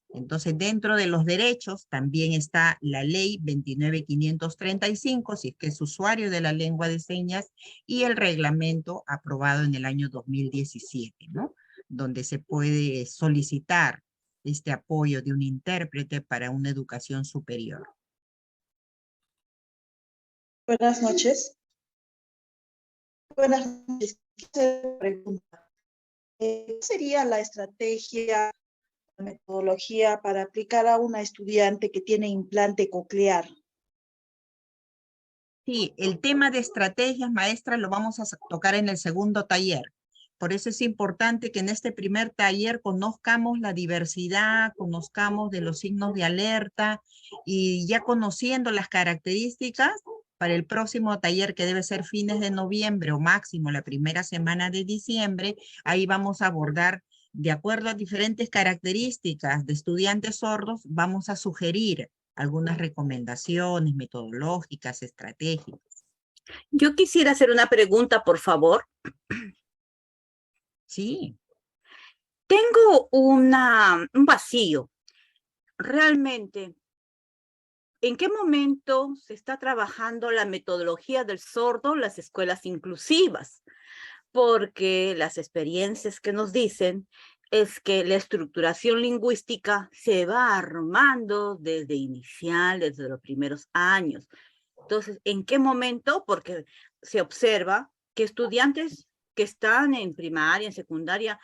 E: Entonces, dentro de los derechos también está la ley 29.535, si es que es usuario de la lengua de señas, y el reglamento aprobado en el año 2017, ¿no? Donde se puede solicitar este apoyo de un intérprete para una educación superior.
N: Buenas noches. Buenas noches. Pregunta. ¿Qué sería la estrategia, la metodología para aplicar a una estudiante que tiene implante coclear?
E: Sí, el tema de estrategias, maestra, lo vamos a tocar en el segundo taller. Por eso es importante que en este primer taller conozcamos la diversidad, conozcamos de los signos de alerta y ya conociendo las características, para el próximo taller que debe ser fines de noviembre o máximo la primera semana de diciembre, ahí vamos a abordar, de acuerdo a diferentes características de estudiantes sordos, vamos a sugerir algunas recomendaciones metodológicas, estratégicas.
O: Yo quisiera hacer una pregunta, por favor.
E: Sí.
O: Tengo un vacío. Realmente, ¿en qué momento se está trabajando la metodología del sordo en las escuelas inclusivas? Porque las experiencias que nos dicen es que la estructuración lingüística se va armando desde inicial, desde los primeros años. Entonces, ¿en qué momento? Porque se observa que estudiantes que están en primaria, en secundaria,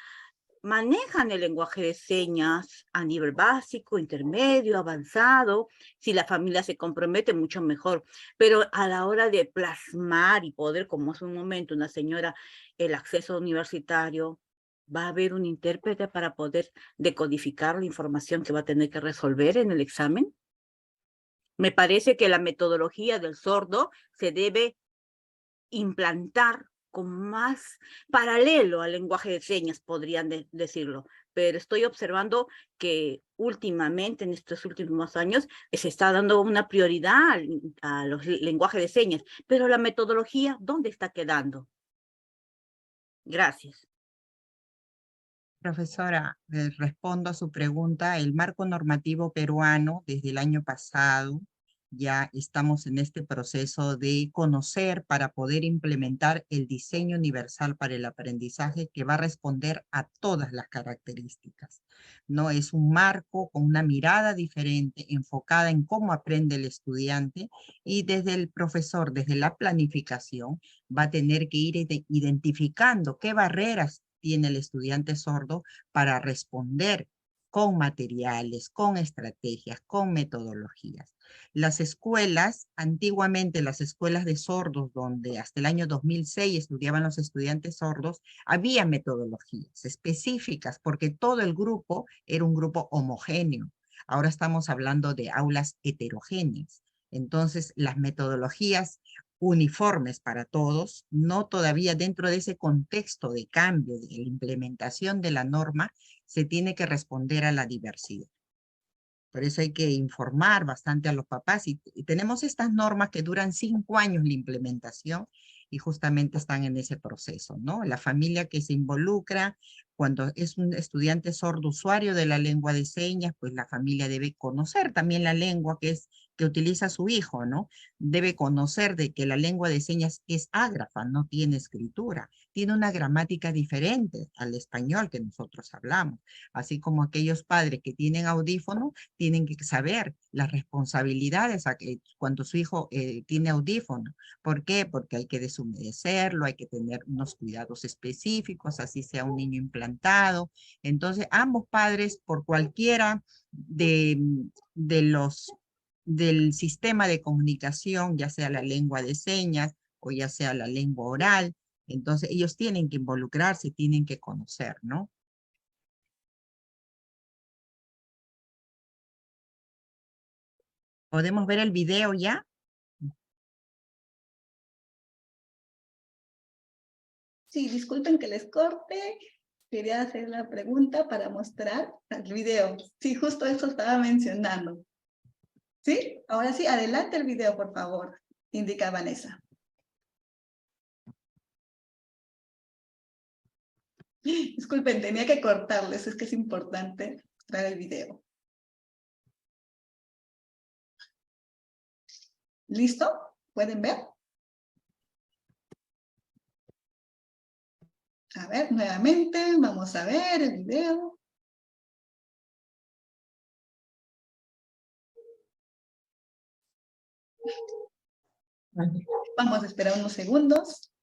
O: manejan el lenguaje de señas a nivel básico, intermedio, avanzado. Si la familia se compromete, mucho mejor. Pero a la hora de plasmar y poder, como hace un momento una señora, el acceso universitario, va a haber un intérprete para poder decodificar la información que va a tener que resolver en el examen. Me parece que la metodología del sordo se debe implantar con más paralelo al lenguaje de señas, podrían decirlo. Pero estoy observando que últimamente, en estos últimos años, se está dando una prioridad a los lenguajes de señas. Pero la metodología, ¿dónde está quedando? Gracias.
E: Profesora, respondo a su pregunta. El marco normativo peruano, desde el año pasado, ya estamos en este proceso de conocer para poder implementar el diseño universal para el aprendizaje que va a responder a todas las características. No es un marco con una mirada diferente, enfocada en cómo aprende el estudiante, y desde el profesor, desde la planificación, va a tener que ir identificando qué barreras tiene el estudiante sordo para responder con materiales, con estrategias, con metodologías. Las escuelas, antiguamente las escuelas de sordos, donde hasta el año 2006 estudiaban los estudiantes sordos, había metodologías específicas porque todo el grupo era un grupo homogéneo. Ahora estamos hablando de aulas heterogéneas. Entonces, las metodologías uniformes para todos, no todavía dentro de ese contexto de cambio, de la implementación de la norma, se tiene que responder a la diversidad. Por eso hay que informar bastante a los papás y tenemos estas normas que duran 5 años la implementación y justamente están en ese proceso, ¿no? La familia que se involucra, cuando es un estudiante sordo usuario de la lengua de señas, pues la familia debe conocer también la lengua que utiliza su hijo, ¿no? Debe conocer de que la lengua de señas es ágrafa, no tiene escritura, tiene una gramática diferente al español que nosotros hablamos, así como aquellos padres que tienen audífono tienen que saber las responsabilidades cuando su hijo tiene audífono. ¿Por qué? Porque hay que deshumedecerlo, hay que tener unos cuidados específicos, así sea un niño implantado. Entonces, ambos padres, por cualquiera del sistema de comunicación, ya sea la lengua de señas o ya sea la lengua oral, entonces ellos tienen que involucrarse, tienen que conocer, ¿no? ¿Podemos ver el video ya?
C: Sí, disculpen que les corte. Quería hacer la pregunta para mostrar el video. Sí, justo eso estaba mencionando. ¿Sí? Ahora sí, adelante el video, por favor. Indica Vanessa. Disculpen, tenía que cortarles, es que es importante mostrar el video. ¿Listo? ¿Pueden ver? A ver, nuevamente, vamos a ver el video. Vamos a esperar unos segundos.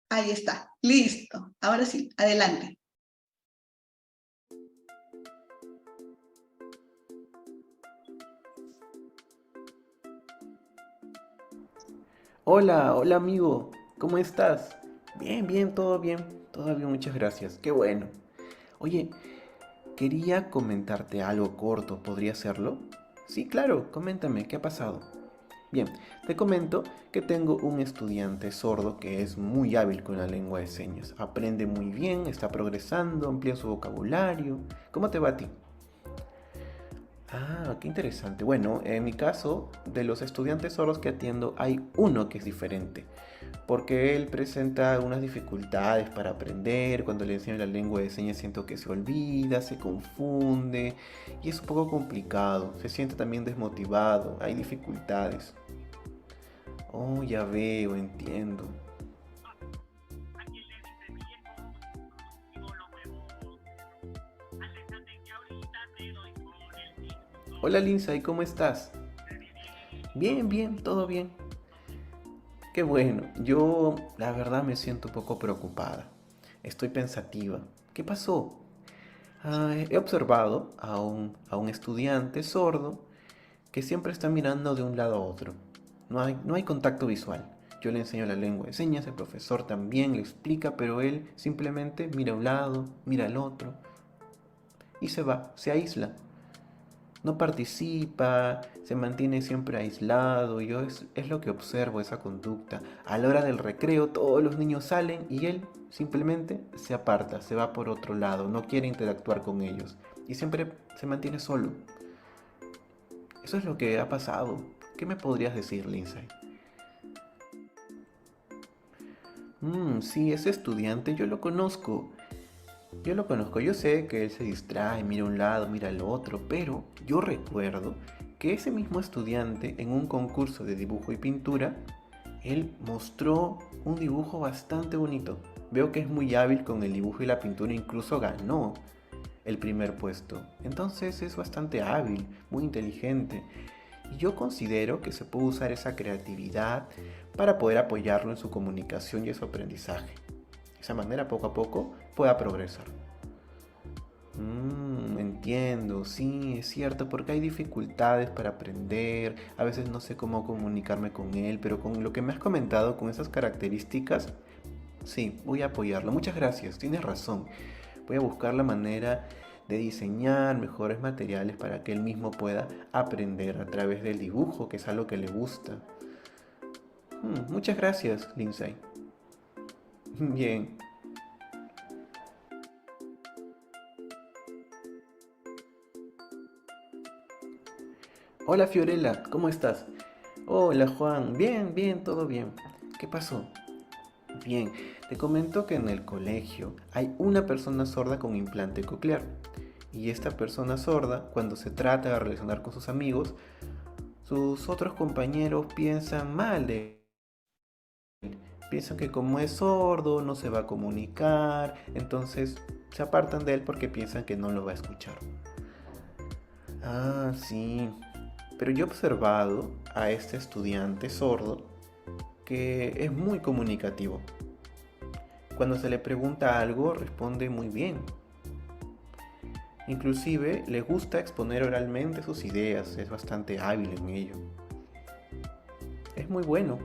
C: Ahí está, listo. Ahora sí, adelante.
G: Hola, hola amigo, ¿cómo estás? Bien, bien, todo bien, muchas gracias, qué bueno. Oye, quería comentarte algo corto, ¿podría hacerlo? Sí, claro, coméntame, ¿qué ha pasado? Bien, te comento que tengo un estudiante sordo que es muy hábil con la lengua de señas. Aprende muy bien, está progresando, amplía su vocabulario. ¿Cómo te va a ti? Ah, qué interesante. Bueno, en mi caso, de los estudiantes sordos que atiendo, hay uno que es diferente, porque él presenta unas dificultades para aprender. Cuando le enseño la lengua de señas siento que se olvida, se confunde y es un poco complicado. Se siente también desmotivado, hay dificultades. Oh, ya veo, entiendo. Hola Lindsay, ¿cómo estás? Bien, bien, todo bien. Qué bueno, yo la verdad me siento un poco preocupada. Estoy pensativa. ¿Qué pasó? He observado a un estudiante sordo que siempre está mirando de un lado a otro. No hay contacto visual. Yo le enseño la lengua de señas, el profesor también le explica, pero él simplemente mira a un lado, mira al otro y se va, se aísla. No participa, se mantiene siempre aislado. Yo es lo que observo, esa conducta. A la hora del recreo todos los niños salen y él simplemente se aparta, se va por otro lado, no quiere interactuar con ellos y siempre se mantiene solo. Eso es lo que ha pasado. ¿Qué me podrías decir, Lindsay? Sí, ese estudiante yo lo conozco. Yo sé que él se distrae, mira a un lado, mira al otro, pero yo recuerdo que ese mismo estudiante en un concurso de dibujo y pintura, él mostró un dibujo bastante bonito. Veo que es muy hábil con el dibujo y la pintura, incluso ganó el primer puesto. Entonces es bastante hábil, muy inteligente. Y yo considero que se puede usar esa creatividad para poder apoyarlo en su comunicación y en su aprendizaje. De esa manera, poco a poco, pueda progresar. Entiendo, sí, es cierto, porque hay dificultades para aprender, a veces no sé cómo comunicarme con él, pero con lo que me has comentado, con esas características, sí, voy a apoyarlo. Muchas gracias, tienes razón. Voy a buscar la manera de diseñar mejores materiales para que él mismo pueda aprender a través del dibujo, que es algo que le gusta. Muchas gracias, Lindsay. Bien. Hola Fiorella, ¿cómo estás? Hola Juan, bien, todo bien. ¿Qué pasó? Bien, te comento que en el colegio hay una persona sorda con implante coclear. Y esta persona sorda, cuando se trata de relacionar con sus amigos, sus otros compañeros piensan mal de él. Piensan que como es sordo no se va a comunicar, entonces se apartan de él porque piensan que no lo va a escuchar. Sí, pero yo he observado a este estudiante sordo que es muy comunicativo. Cuando se le pregunta algo, responde muy bien. Inclusive le gusta exponer oralmente sus ideas, es bastante hábil en ello. Es muy bueno.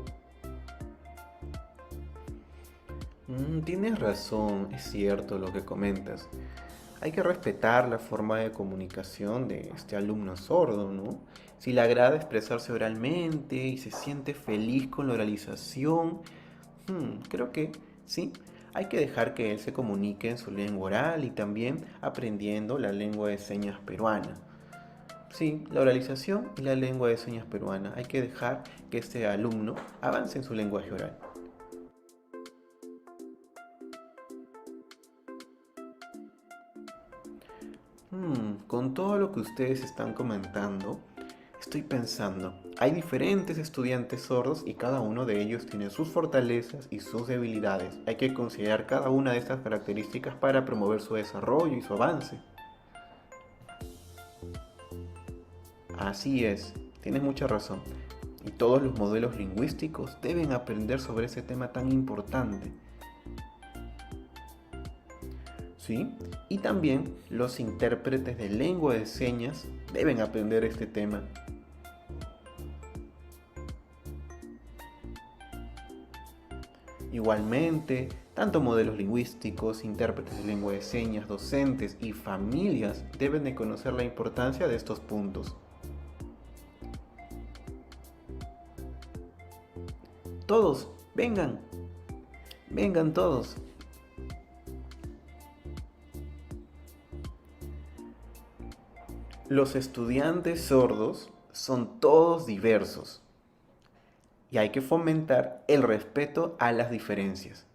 G: Tienes razón, es cierto lo que comentas. Hay que respetar la forma de comunicación de este alumno sordo, ¿no? Si le agrada expresarse oralmente y se siente feliz con la oralización, creo que sí. Hay que dejar que él se comunique en su lengua oral y también aprendiendo la lengua de señas peruana. Sí, la oralización y la lengua de señas peruana. Hay que dejar que este alumno avance en su lenguaje oral. Con todo lo que ustedes están comentando, estoy pensando, hay diferentes estudiantes sordos y cada uno de ellos tiene sus fortalezas y sus debilidades. Hay que considerar cada una de estas características para promover su desarrollo y su avance. Así es, tienes mucha razón. Y todos los modelos lingüísticos deben aprender sobre ese tema tan importante. ¿Sí? Y también los intérpretes de lengua de señas deben aprender este tema. Igualmente, tanto modelos lingüísticos, intérpretes de lengua de señas, docentes y familias deben de conocer la importancia de estos puntos. Todos, vengan todos. Los estudiantes sordos son todos diversos y hay que fomentar el respeto a las diferencias.